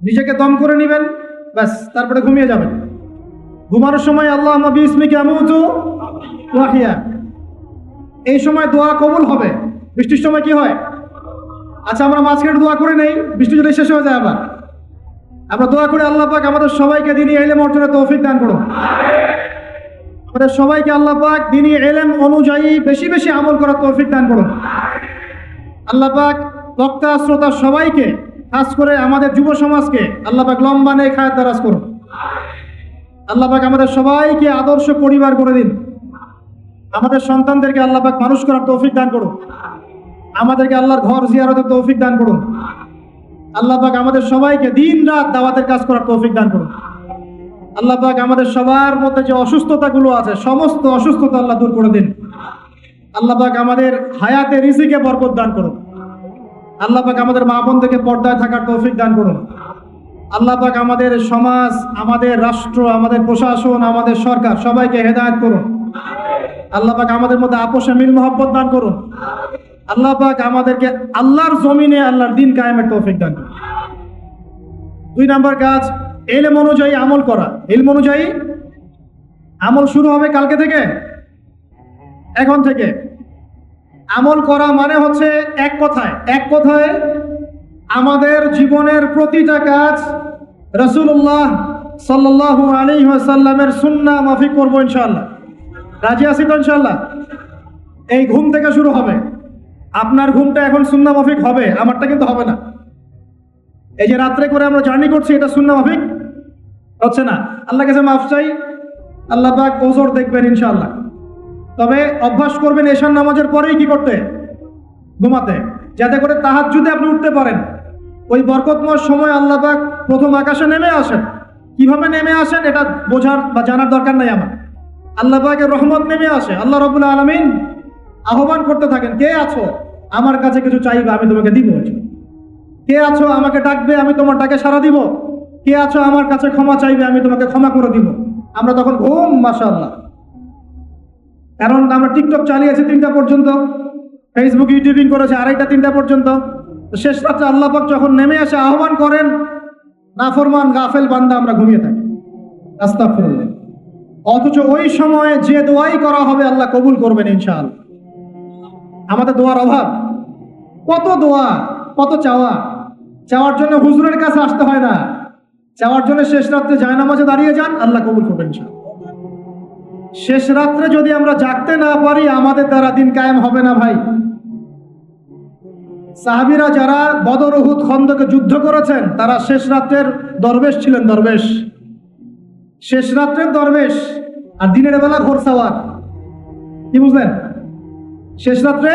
নিজেকে দম করে নেবেন, ব্যাস, তারপরে ঘুমিয়ে যাবেন। ঘুমানোর সময় আল্লাহুম্মা বিইসমিকা আমুতু ওয়া আহইয়া, এই সময় দোয়া কবুল হবে। বৃষ্টির সময় কি হয়? আচ্ছা, আমরা মাঝখানে দোয়া করে নেই, বৃষ্টি যদি শেষ হয়ে যায় আবার আমরা দোয়া করে আল্লাহ পাক আমাদের সবাইকে দ্বীনি ইলম অর্জনের তৌফিক দান করুন। আমাদের সবাইকে আল্লাহ পাক দ্বীনি ইলম অনুযায়ী বেশি বেশি আমল করার তৌফিক দান করুন। আল্লাহ পাক বক্তা শ্রোতা সবাইকে, খাস করে আমাদের যুব সমাজকে আল্লাহ পাক লম্বা নেক হায়াত দারাজ করুন। আল্লাহ পাক আমাদের সবাইকে আদর্শ পরিবার করে দিন। আমাদের সন্তানদেরকে আল্লাহ পাক মানুষ করার তৌফিক দান করুন। আমাদেরকে আল্লাহর ঘর জিয়ারতের তৌফিক দান করুন। আল্লাহ পাক আমাদের সবাইকে দিন রাত দাওয়াতের কাজ করার তৌফিক দান করুন। আল্লাহ পাক আমাদের সবার মধ্যে যে অসুস্থতাগুলো আছে সমস্ত অসুস্থতা আল্লাহ দূর করে দিন। আল্লাহ পাক আমাদের হায়াতে রিজিকে বরকত দান করুন। আল্লাহ পাক আমাদের মা বোনদেরকে পর্দায় থাকার তৌফিক দান করুন। আল্লাহ পাক আমাদের সমাজ, আমাদের রাষ্ট্র, আমাদের প্রশাসন, আমাদের সরকার সবাইকে হেদায়েত করুন। আল্লাহ পাক আমাদের মধ্যে আপোষে মিল মহব্বত দান করুন। আল্লাহ পাক আমাদেরকে আল্লাহর জমিনে আল্লাহর দ্বীন কায়েমের তৌফিক দান করুন। 2 নম্বর কাজ, ইলম অনুযায়ী আমল করা। ইলম অনুযায়ী আমল শুরু হবে কালকে থেকে, এখন থেকে। আমল করা মানে হচ্ছে এক কথায় আমাদের জীবনের প্রতিটা কাজ রাসূলুল্লাহ সাল্লাল্লাহু আলাইহি ওয়াসাল্লামের সুন্নাহ মাফিক করব ইনশাআল্লাহ। রাজি আছি তো ইনশাআল্লাহ? এই ঘুম থেকে শুরু হবে। আপনার ঘুমটা এখন সুন্নাহ মাফিক হবে, আমারটা কিন্তু হবে না। এই যে রাত্রে করে আমরা জার্নি করছি, এটা সুন্নাহ মাফিক হচ্ছে না। আল্লাহ কাছে মাফ চাই, আল্লাহ পাক ওজর দেখবেন ইনশাআল্লাহ। তবে অভ্যাস করবেন এশার নামাজের পরেই কি করতে? ঘুমাতে, যাতে করে তাহাজ্জুদে আপনি উঠতে পারেন। ওই বরকতময় সময় আল্লাহ পাক প্রথম আকাশে নেমে আসেন। কিভাবে নেমে আসেন এটা বোঝার বা জানার দরকার নাই আমার। আল্লাহ পাকের রহমত নেমে আসে। আল্লাহ রাব্বুল আলামিন আহ্বান করতে থাকেন, কে আছো আমার কাছে কিছু চাইবে আমি তোমাকে দিব। কে আছো আমাকে ডাকবে আমি তোমার ডাকে সাড়া দিব। কে আছো আমার কাছে ক্ষমা চাইবে আমি তোমাকে ক্ষমা করে দিব। আমরা তখন ঘুম, মাশাআল্লাহ। কারণ আমরা টিকটক চালিয়েছি 3টা পর্যন্ত, ফেসবুক ইউটিউবিং করেছে 2:30 3টা পর্যন্ত। শেষ রাত্রে আল্লাহ পাক যখন নেমে আসে আহ্বান করেন, নাফরমান গাফেল বান্দা আমরা ঘুমিয়ে থাকি। আস্তাগফিরুল্লাহ। অথচ ওই সময়ে যে দোয়াই করা হবে আল্লাহ কবুল করবেন ইনশাআল্লাহ। আমাদের দোয়ার অভাব, কত দোয়া, কত চাওয়ার জন্য হুজুরের কাছে আসতে হয় না। চাওয়ার জন্য শেষ রাত্রে জায়নামাজে দাঁড়িয়ে যান, আল্লাহ কবুল করবেন ইনশাআল্লাহ। শেষ রাত্রে যদি আমরা জাগতে না পারি আমাদের দ্বারা দিন কায়েম হবে না ভাই। সাহাবীরা যারা বদর, উহুদ, খন্দকে যুদ্ধ করেছেন তারা শেষ রাত্রের দরবেশ ছিলেন। দরবেশ, শেষ রাত্রের দরবেশ, আর দিনের বেলা ঘোরসাওয়ার। কি বুঝলেন? শেষ রাত্রে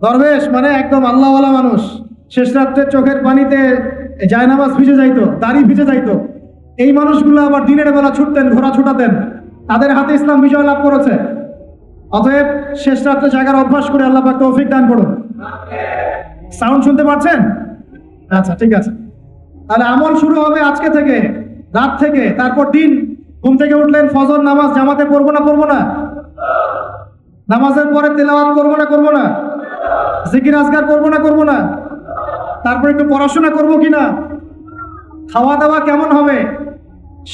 দরবেশ মানে একদম আল্লাহওয়ালা মানুষ। শেষ রাত্রে চোখের পানিতে জায়নামাজ ভিজে যাইতো, দাড়ি ভিজে যাইতো। এই মানুষগুলো আবার দিনের বেলা ছুটতেন, ঘোড়া ছুটাতেন। তাদের হাতে ইসলাম বিজয় লাভ করেছে। অতএব শেষ রাত্রে জাগার অভ্যাস করে আল্লাহ পাক তৌফিক দান করুন। সাউন্ড শুনতে পাচ্ছেন? আচ্ছা, ঠিক আছে। তাহলে আমল শুরু হবে আজকে থেকে, রাত থেকে। তারপর দিন ঘুম থেকে উঠলেন, ফজর নামাজ জামাতে পড়বো না? নামাজের পরে তেলাওয়াত করবো না? জিকির আজকার করবো না? তারপর একটু পড়াশোনা করবো কিনা? খাওয়া দাওয়া কেমন হবে?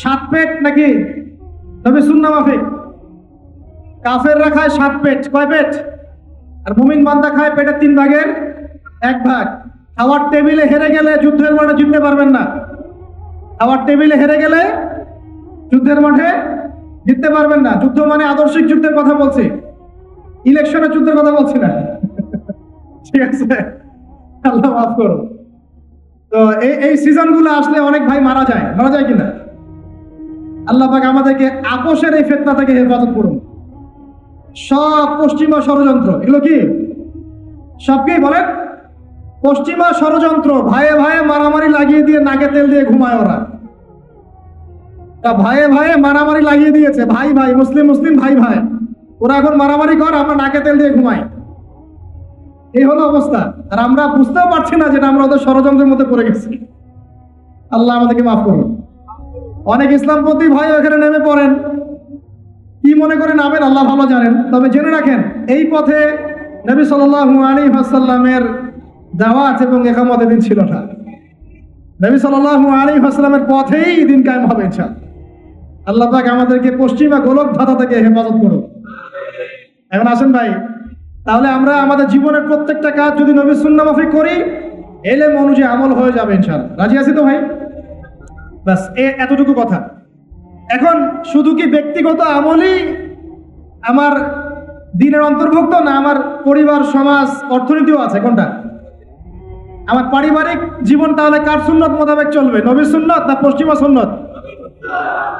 7 পেট নাকি? তবে সুন্নাহ মাফিক। কাফেররা খায় 7 পেট, কয় পেট? আর মুমিন বান্দা খায় পেটের 3 ভাগের 1 ভাগ। খাওয়ার টেবিলে হেরে গেলে যুদ্ধের মাঠে জিততে পারবেন না। খাওয়ার টেবিলে হেরে গেলে যুদ্ধের মাঠে জিততে পারবেন না। যুদ্ধ মানে আদর্শিক যুদ্ধের কথা বলছি, ইলেকশনের যুদ্ধের কথা বলছি না। ঠিক আছে, আল্লাহ মাফ করো। তো এই সিজনগুলো আসলে অনেক ভাই মারা যায় কিনা? আল্লাহ পাক আমাদেরকে আপোষের এই ফিতনা থেকে হেফাজত করুন। সব পশ্চিমা ষড়যন্ত্র, এগুলো কি সবকেই বলেন পশ্চিমা ষড়যন্ত্র। ভাইয়ে ভাইয়ে মারামারি লাগিয়ে দিয়ে নাকে তেল দিয়ে ঘুমায় ওরা। ভাইয়ে ভাইয়ে মারামারি লাগিয়ে দিয়েছে, ভাই ভাই, মুসলিম মুসলিম, ভাই ভাই, ওরা এখন মারামারি কর, আমরা নাকে তেল দিয়ে ঘুমাই। এই হলো অবস্থা। আর আমরা বুঝতেও পারছি না যেটা আমরা ওদের ষড়যন্ত্রের মধ্যে পড়ে গেছি। আল্লাহ আমাদেরকে মাফ করুন। অনেক ইসলামপন্থী ভাই এখানে নেমে পড়েন, কি মনে করে নামেন আল্লাহ ভালো জানেন। তবে জেনে রাখেন, এই পথে নবী সাল্লাল্লাহু আলাইহি ওয়াসাল্লামের দাওয়াত এবং ইকামতের দিন ছিল না। নবী সাল্লাল্লাহু আলাইহি ওয়াসাল্লামের পথেই দিন কায়েম হবে ইনশাআল্লাহ। আল্লাহ পাক আমাদেরকে পশ্চিমা গোলক ধাঁধা থেকে হেফাজত করুন। এখন আসেন ভাই, তাহলে আমরা আমাদের জীবনের প্রত্যেকটা কাজ যদি নবী সুন্নাহ মাফিক করি, এলেম অনুযায়ী আমল হয়ে যাবে ইনশাআল্লাহ। রাজি আছি তো ভাই? ব্যাস এতটুকু কথা। এখন শুধু কি ব্যক্তিগত আমলই আমার দিনের অন্তর্ভুক্ত, না আমার পরিবার, সমাজ, অর্থনীতিও আছে? কোনটা? আমার পারিবারিক জীবন তাহলে কার সুন্নত মোতাবেক চলবে, নবীর সুন্নত না পশ্চিমা সুন্নত?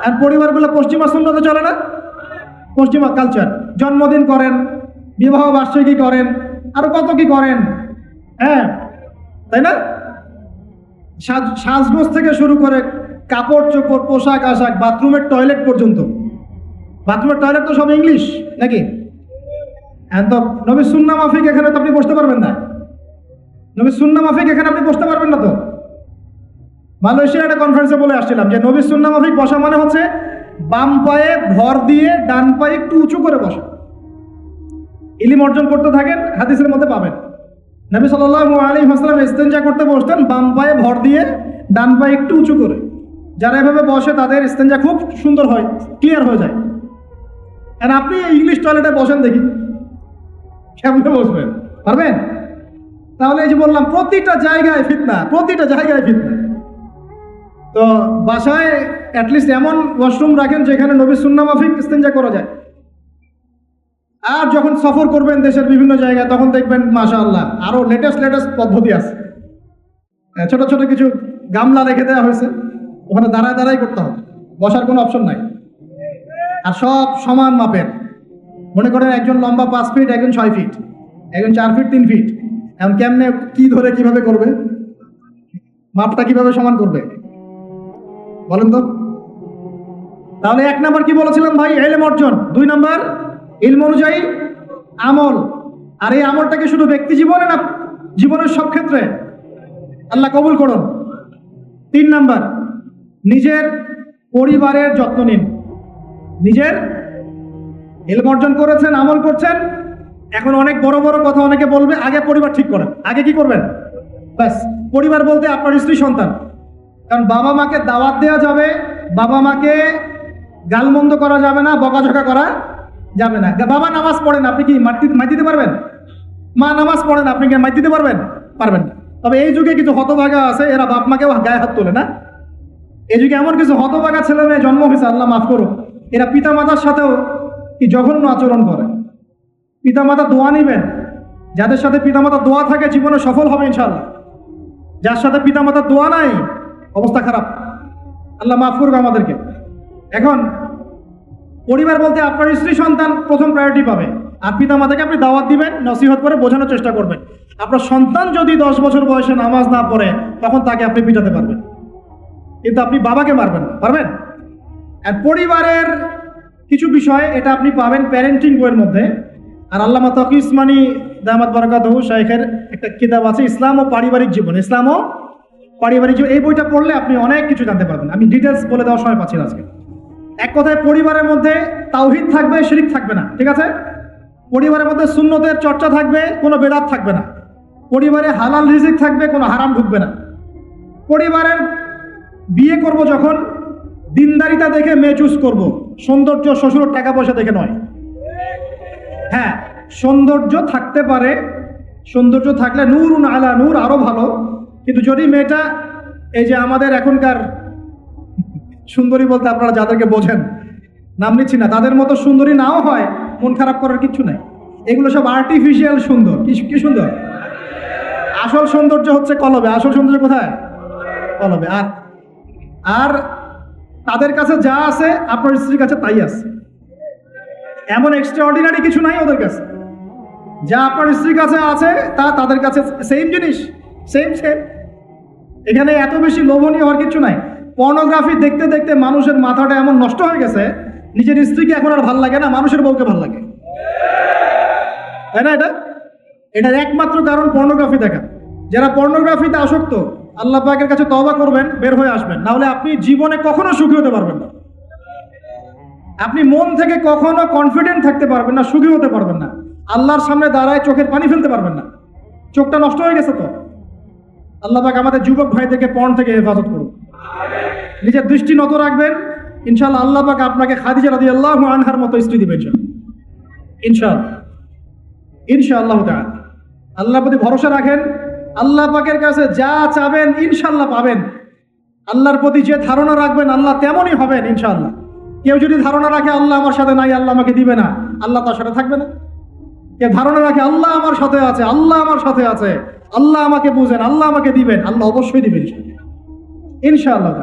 আর পরিবারগুলো পশ্চিমা সুন্নতে চলে না, পশ্চিমা কালচার। জন্মদিন করেন, বিবাহ বার্ষিকী করেন, আরো কত কি করেন, হ্যাঁ তাই না? সাজগোজ থেকে শুরু করে কাপড় চোপড়, পোশাক আশাক, বাথরুমের টয়লেট পর্যন্ত। বাথরুমের টয়লেট তো সব ইংলিশ নাকি? তো নবী সুন্নাহ মাফিক এখানে তো আপনি বসতে পারবেন না। নবী সুন্নাহ মাফিক এখানে আপনি বসতে পারবেন না। তো মালয়েশিয়ার একটা কনফারেন্সে বলে আসছিলাম যে নবী সুন্নাহ মাফিক বসা মানে হচ্ছে বাম পায়ে ভর দিয়ে ডান পায়ে একটু উঁচু করে বসা। ইলম অর্জন করতে থাকেন, হাদিসের মধ্যে পাবেন। নবী সাল্লাল্লাহু আলাইহি ওয়াসাল্লাম ইস্তেনজা করতে বসতেন বাম পায়ে ভর দিয়ে ডান পায়ে একটু উঁচু করে। যারা এভাবে বসে তাদের ইস্তেনজা খুব সুন্দর হয়, ক্লিয়ার হয়ে যায়। আর আপনি ইংলিশ টয়লেটে বসেন, দেখি কেমনে বসবেন, পারবেন? তাহলে এই যে বললাম, প্রতিটা জায়গায় ফিতনা, প্রতিটা জায়গায় ফিতনা। তো বাসায় অ্যাটলিস্ট এমন ওয়াশরুম রাখেন যেখানে নবী সুন্নাহ মাফিক ইস্তেনজা করা যায়। আর যখন সফর করবেন দেশের বিভিন্ন জায়গায়, তখন দেখবেন মাশাআল্লাহ আরো লেটেস্ট পদ্ধতি আছে। ছোট ছোট কিছু গামলা রেখে দেওয়া হয়েছে, ওখানে দাঁড়ায় করতে হবে, বসার কোনো অপশন নাই। আর সব সমান মাপের। মনে করেন একজন লম্বা 5 ফিট, একজন 6 ফিট, একজন 4 ফিট 3 ফিট। এখন কেমনে কি ধরে কিভাবে করবে, মাপটা কিভাবে সমান করবে বলেন তো? তাহলে 1 নাম্বার কি বলেছিলাম ভাই? ইলম অর্জন। 2 নাম্বার ইলম অনুযায়ী আমল। আর এই আমলটাকে শুধু ব্যক্তি জীবনে না, জীবনের সব ক্ষেত্রে আল্লাহ কবুল করুন। 3 নাম্বার নিজের পরিবারের যত্ন নিন। নিজের ইলম অর্জন করেছেন, আমল করছেন, এখন অনেক বড় বড় কথা অনেকে বলবে, আগে পরিবার ঠিক করেন। আগে কি করবেন? ব্যাস, পরিবার বলতে আপনার স্ত্রী সন্তান। কারণ বাবা মাকে দাওয়াত দেওয়া যাবে, বাবা মাকে গালমন্দ করা যাবে না, বকাঝকা করা যাবে না। বাবা নামাজ পড়েন, আপনি কি মাইর দিতে পারবেন? মা নামাজ পড়েন, আপনি কি মাইর দিতে পারবেন? পারবেন না। তবে এই যুগে কিছু হতভাগা আছে, এরা বাপ মাকেও গায়ে হাত তোলে না। এই যুগে এমন কিছু হতভাগা ছেলে মেয়ে জন্ম হয়েছে, আল্লাহ মাফ করুন, এরা পিতা মাতার সাথেও কি জঘন্য আচরণ করে। পিতা মাতা দোয়া নিবেন, যাদের সাথে পিতা মাতা দোয়া থাকে জীবনে সফল হবে ইনশাআল্লাহ। যার সাথে পিতা মাতার দোয়া নাই, অবস্থা খারাপ। আল্লাহ মাফ করবে আমাদেরকে। এখন পরিবার বলতে আপনার স্ত্রী সন্তান প্রথম প্রায়োরিটি পাবে। আর পিতা মাতাকে আপনি দাওয়াত দিবেন, নসিহত করে বোঝানোর চেষ্টা করবেন। আপনার সন্তান যদি 10 বছর বয়সে নামাজ না পড়ে, তখন তাকে আপনি পিটাতে পারবেন, কিন্তু আপনি বাবাকে মারবেন না, পারবেন? আর পরিবারের কিছু বিষয় এটা আপনি পাবেন প্যারেন্টিং বইয়ের মধ্যে। আর আল্লামা তকি উসমানী দামাত বারাকাতুহু শাইখের একটা কিতাব আছে, ইসলাম ও পারিবারিক জীবন। ইসলাম ও পারিবারিক জীবন, এই বইটা পড়লে আপনি অনেক কিছু জানতে পারবেন। আমি ডিটেলস বলে দেওয়ার সময় পাচ্ছি না আজকে। এক কথায়, পরিবারের মধ্যে তাওহীদ থাকবে, শিরক থাকবে না, ঠিক আছে? পরিবারের মধ্যে সুন্নতের চর্চা থাকবে, কোনো বেদাত থাকবে না। পরিবারে হালাল রিজিক থাকবে, কোনো হারাম ঢুকবে না। পরিবারের বিয়ে করব যখন, দিনদারিতা দেখে মেয়ে চুজ করব, সৌন্দর্য শ্বশুরের টাকা পয়সা দেখে নয়। হ্যাঁ, সৌন্দর্য থাকতে পারে, সৌন্দর্য থাকলে নূরুন আলা নূর, আরো ভালো। কিন্তু যদি মেয়েটা এই যে আমাদের এখনকার সুন্দরী বলতে আপনারা যাদেরকে বোঝেন, নাম নিচ্ছি না, তাদের মতো সুন্দরী নাও হয়, মন খারাপ করার কিচ্ছু নাই। এগুলো সব আর্টিফিশিয়াল সুন্দর। কি সুন্দর? আসল সৌন্দর্য হচ্ছে কলবে। আসল সৌন্দর্য কোথায়? হবে। আর আর তাদের কাছে যা আছে আপনার স্ত্রীর কাছে তাই আছে, এমন এক্সট্রা অর্ডিনারি কিছু নাই ওদের কাছে। যা আপনার স্ত্রীর কাছে আছে তা তাদের কাছে সেম জিনিস, সেম সেম। এখানে এত বেশি লোভনীয় হওয়ার কিছু নাই। পর্নোগ্রাফি দেখতে দেখতে মানুষের মাথাটা এমন নষ্ট হয়ে গেছে, নিজের স্ত্রীকে এখন আর ভাল লাগে না, মানুষের বউকে ভাল লাগে, তাই না? এটার একমাত্র কারণ পর্নোগ্রাফি দেখা। যারা পর্নোগ্রাফিতে আসক্ত, আল্লাহ পাকের কাছে তওবা করবেন, বের হয়ে আসবেন, না হলে আপনি জীবনে কখনো সুখী হতে পারবেন না। আপনি মন থেকে কখনো কনফিডেন্ট থাকতে পারবেন না, সুখী হতে পারবেন না। আল্লাহর সামনে দাঁড়ায় চোখের পানি ফেলতে পারবেন না, চোখটা নষ্ট হয়ে গেছে। তো আল্লাহ পাক আমাদের যুবক ভাইদেরকে পর্ন থেকে হেফাজত করুন। নিজের দৃষ্টি নত রাখবেন, ইনশাআল্লাহ আল্লাহ পাক আপনাকে খাদিজা রাদিয়াল্লাহু আনহার মতো স্ত্রী দিবেন ইনশাআল্লাহ, ইনশাআল্লাহ তাআলা। আল্লাহর প্রতি ভরসা রাখেন, আল্লাহ পাকের কাছে যা চাবেন ইনশাআল্লাহ পাবেন। আল্লাহর প্রতি যে ধারণা রাখবেন আল্লাহ তেমনই হবেন ইনশাআল্লাহ। কেউ যদি ধারণা রাখে আল্লাহ আমার সাথে নাই, আল্লাহ আমাকে দিবে না, আল্লাহ তার সাথে থাকবে না। কেউ ধারণা রাখে আল্লাহ আমার সাথে আছে, আল্লাহ আমার সাথে আছে, আল্লাহ আমাকে বুঝেন, আল্লাহ আমাকে দিবেন, আল্লাহ অবশ্যই দিবেন ইনশাআল্লাহ।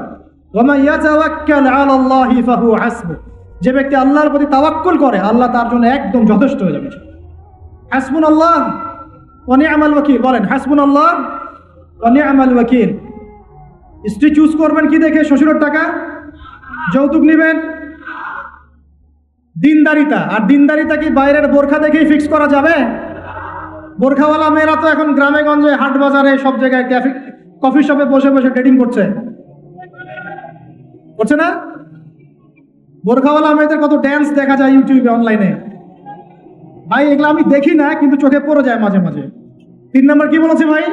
ওয়া ইয়াতাওয়াক্কাল আলাল্লাহি ফাহুয়া হাসবুহ। যে ব্যক্তি আল্লাহর প্রতি তাওয়াক্কুল করে আল্লাহ তার জন্য একদম যথেষ্ট হয়ে যাবে। হাসবুনাল্লাহ ওয়া নি'মাল ওয়াকিল। বলেন হাসবুনাল্লাহ ওয়া নি'মাল ওয়াকিল। স্ত্রী চুজ করবেন কি দেখে? শ্বশুরের টাকা, যৌতুক নেবেন, দিনদারিতা। আর দিনদারিতা কি বাইরের বোরখা দেখেই ফিক্স করা যাবে? বোরখাওয়ালা মেয়েরা তো এখন গ্রামে গঞ্জে, হাট বাজারে, সব জায়গায় কফি শপে বসে বসে ডেটিং করছে না? বোরখাওয়ালা মেয়েদের কত ড্যান্স দেখা যায় ইউটিউবে, অনলাইনে। ভাই এগুলো আমি দেখি না, কিন্তু চোখে পড়ে যায় মাঝে মাঝে। 3 নম্বর কি বলেছে ভাই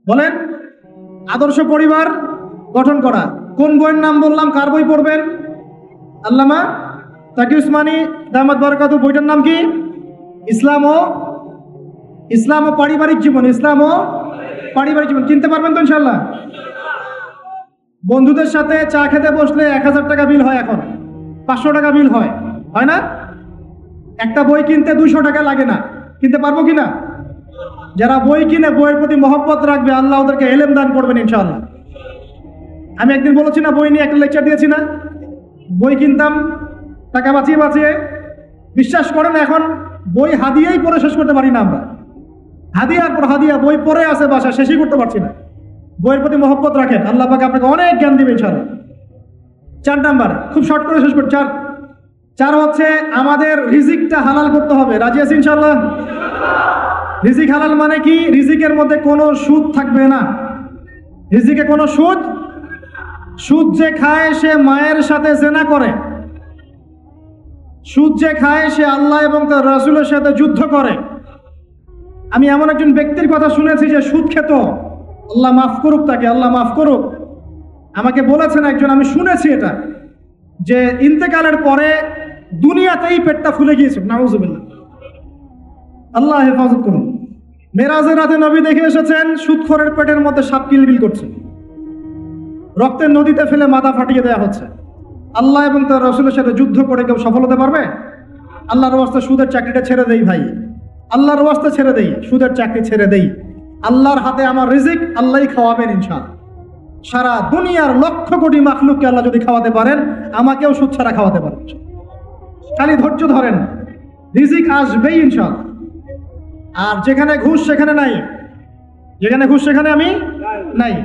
বলেন? আদর্শ পরিবার গঠন করা। কোন বইয়ের নাম বললাম? কার বই পড়বেন? আল্লামা তাকি উসমানী দামাত বারাকাতু। বইটার নাম কি? ইসলাম ও পারিবারিক জীবন। ইসলাম ও পারিবারিক জীবন। কিনতে পারবেন তো ইনশাআল্লাহ? বন্ধুদের সাথে চা খেতে বসলে 1000 টাকা বিল হয়, এখন 500 টাকা বিল হয় না? একটা বই কিনতে 200 টাকা লাগে না। কিনতে পারবো কিনা? যারা বই কিনে বইয়ের প্রতি মহব্বত রাখবে আল্লাহ ওদেরকে এলেম দান করবেন ইনশাআল্লাহ। আমি একদিন বলেছি না, বই নিয়ে একটা লেকচার দিয়েছি না? বই কিনতাম টাকা বাঁচিয়ে বাঁচিয়ে। বিশ্বাস করেন এখন বই হাদিয়াই পড়ে শেষ করতে পারি না আমরা। হাদিয়ার পর হাদিয়া বই পড়ে আছে বাসা, শেষই করতে পারছি না। বইয়ের প্রতি মহব্বত রাখেন, আল্লাহ পাক আপনাকে অনেক জ্ঞান দিবেন ইনশাআল্লাহ। 4 নাম্বার, খুব শর্ট করে শেষ করি। 4 হচ্ছে আমাদের রিজিকটা হালাল করতে হবে। রাজি আছি ইনশাআল্লাহ? রিজিক হালাল মানে কি? রিজিকের মধ্যে কোনো সুদ থাকবে না। রিজিকে কোনো সুদ যে খায় সে মায়ের সাথে জেনা করে। সুদ যে খায় সে আল্লাহ এবং তার রাসূলের সাথে যুদ্ধ করে। আমি এমন একজন ব্যক্তির কথা শুনেছি যে সুদ খেত, আল্লাহ মাফ করুক তাকে, আল্লাহ মাফ করুক। আমাকে বলেছেন একজন, আমি শুনেছি এটা, যে ইন্তেকালের পরে দুনিয়াতেই পেটটা ফুলে গিয়েছে। নাউজুবিল্লাহ, আল্লাহ হেফাজত করুন। মেরাজের রাতে নবী দেখে এসেছেন সুদখোরের পেটের মধ্যে সাপ কিলবিল করছে, রক্তের নদীতে ফেলে মাথা ফাটিয়ে দেওয়া হচ্ছে। আল্লাহ এবং তার রাসূলের সাথে যুদ্ধ করে কেউ সফল হতে পারবে? আল্লাহর ওয়াস্তে সুদের চাকরিটা ছেড়ে দেই ভাই, আল্লাহর ওয়াস্তে ছেড়ে দেই, সুদের চাকরি ছেড়ে দেই। আল্লাহর হাতে আমার রিজিক, আল্লাহই খাওয়াবেন ইনশাআল্লাহ। সারা দুনিয়ার লক্ষ কোটি মাখলুককে আল্লাহ যদি খাওয়াতে পারেন, আমাকেও সুদ ছাড়া খাওয়াতে পারেন। খালি ধৈর্য ধরেন, রিজিক আসবেই ইনশাআল্লাহ। আর যেখানে ঘুষ সেখানে নাই, যেখানে ঘুষ সেখানে আমি নাই।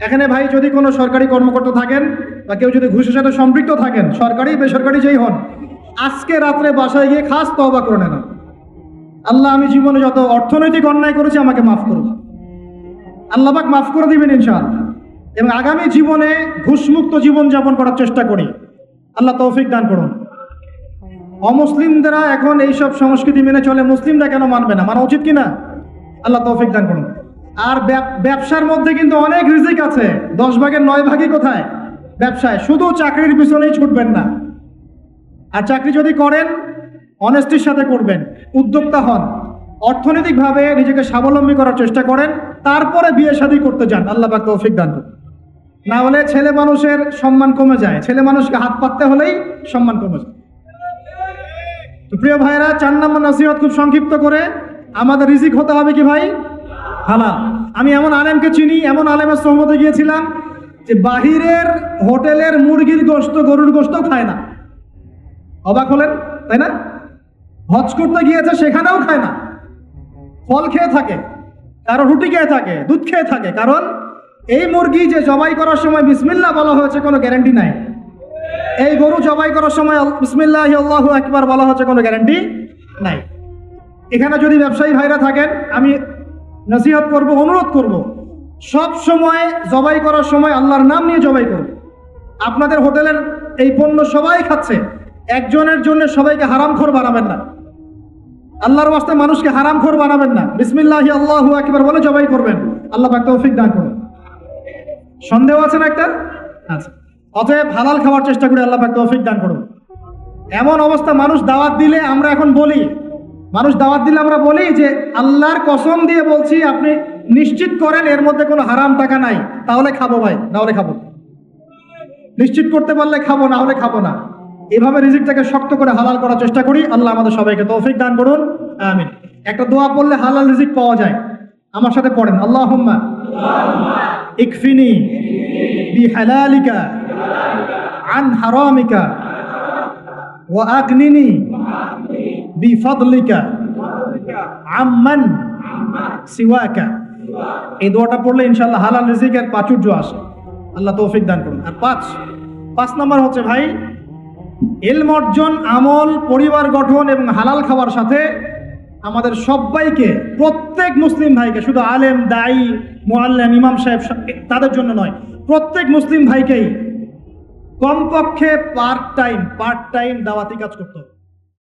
এখানে ভাই যদি কোনো সরকারি কর্মকর্তা থাকেন বা কেউ যদি ঘুষের সাথে সম্পৃক্ত থাকেন, সরকারি বেসরকারি যেই হন, আজকে রাত্রে বাসায় গিয়ে খাস তওবা করে নেন। আল্লাহ, আমি জীবনে যত অর্থনৈতিক অন্যায় করেছি আমাকে মাফ করুন। আল্লাহ পাক মাফ করে দিবেন ইনশাআল্লাহ। এবং আগামী জীবনে ঘুষমুক্ত জীবন যাপন করার চেষ্টা করি, আল্লাহ তৌফিক দান করুন। অমুসলিমরা এখন এইসব সংস্কৃতি মেনে চলে, মুসলিমরা কেন মানবে না? মানা উচিত কিনা? আল্লাহ তৌফিক দান করুন। আর ব্যবসার মধ্যে কিন্তু অনেক রিজিক আছে। 10 ভাগের 9 ভাগই কোথায়? ব্যবসায়। শুধু চাকরির পিছনেই ছুটবেন না। আর চাকরি যদি করেন অনেস্টির সাথে করবেন, উদ্যোক্তা হন, অর্থনৈতিকভাবে নিজেকে স্বাবলম্বী করার চেষ্টা করেন, তারপরে বিয়ে শাদী করতে যান। আল্লাহ পাক তৌফিক দান করুন। না হলে ছেলে মানুষের সম্মান কমে যায়, ছেলে মানুষকে হাত পাততে হলেই সম্মান কমে যায়। তো প্রিয় ভাইরা, 4 নম্বর নসিহত খুব সংক্ষিপ্ত করে, আমাদের রিজিক হতে হবে কি ভাই? হালাল। আমি এমন আলেমকে চিনি, এমন আলেমের সোহবতে গিয়েছিলাম যে বাহিরের হোটেলের মুরগির গোশত, গরুর গোশত খায় না। অবাক হলেন তাই না? হজ করতে গিয়েছে, সেখানেও খায় না, ফল খেয়ে থাকে, কারো রুটি খেয়ে থাকে, দুধ খেয়ে থাকে। কারণ এই মুরগি যে জবাই করার সময় বিসমিল্লাহ বলা হয়েছে কোনো গ্যারান্টি নাই। এই গরু জবাই করার সময় বিসমিল্লাহ আল্লাহু আকবার বলা হচ্ছে কোনো গ্যারান্টি নাই। এখানে যদি ব্যবসায়ী ভাইরা থাকেন, আমি নসিহত করব, অনুরোধ করব, সব সময় জবাই করার সময় আল্লাহর নাম নিয়ে জবাই করব। আপনাদের হোটেলের এই পণ্য সবাই খাচ্ছে, একজনের জন্য সবাইকে হারামখোর বানাবেন না। আল্লাহর ওয়াস্তে মানুষকে হারামখোর বানাবেন না। বিসমিল্লাহি আল্লাহু আকবার বলে জবাই করবেন। আল্লাহ পাক তৌফিক দান করুন। সন্দেহ আছে না একটা? আচ্ছা, অতএব হালাল খাওয়ার চেষ্টা করি, আল্লাহ পাক তৌফিক দান করুন। এমন অবস্থা, মানুষ দাওয়াত দিলে আমরা এখন বলি, আমরা বলি যে আল্লাহর কসম দিয়ে বলছি, আপনি নিশ্চিত করেন এর মধ্যে কোনো হারাম টাকা নাই, তাহলে খাবো ভাই, না হলে খাবো। নিশ্চিত করতে পারলে খাবো, না হলে খাবো না। এভাবে রিজিকটাকে শক্ত করে হালাল করার চেষ্টা করি। আল্লাহ আমাদের সবাইকে তৌফিক দান করুন, আমিন। একটা দোয়া পড়লে হালাল রিজিক পাওয়া যায়, আমার সাথে পড়েন, আল্লাহুম্মা ইকফিনি বিহালালিকা আন হারামিকা ওয়া আগনিনি বিফাদলিকা আম্মান সিওয়াকা। এই দোয়াটা পড়লে ইনশাআল্লাহ হালাল রিজিকের প্রাচুর্য আসে। আল্লাহ তৌফিক দান করুন। আর পাঁচ নম্বর হচ্ছে ভাই, ইলম অর্জন, আমল, পরিবার গঠন এবং হালাল খাওয়ার সাথে আমাদের সবাইকে, প্রত্যেক মুসলিম ভাইকে, শুধু আলেম, দায়ী, মুআল্লিম, ইমাম সাহেব তাদের জন্য নয়, প্রত্যেক মুসলিম ভাইকেই কমপক্ষে পার্ট টাইম দাওয়াতি কাজ করতে হবে।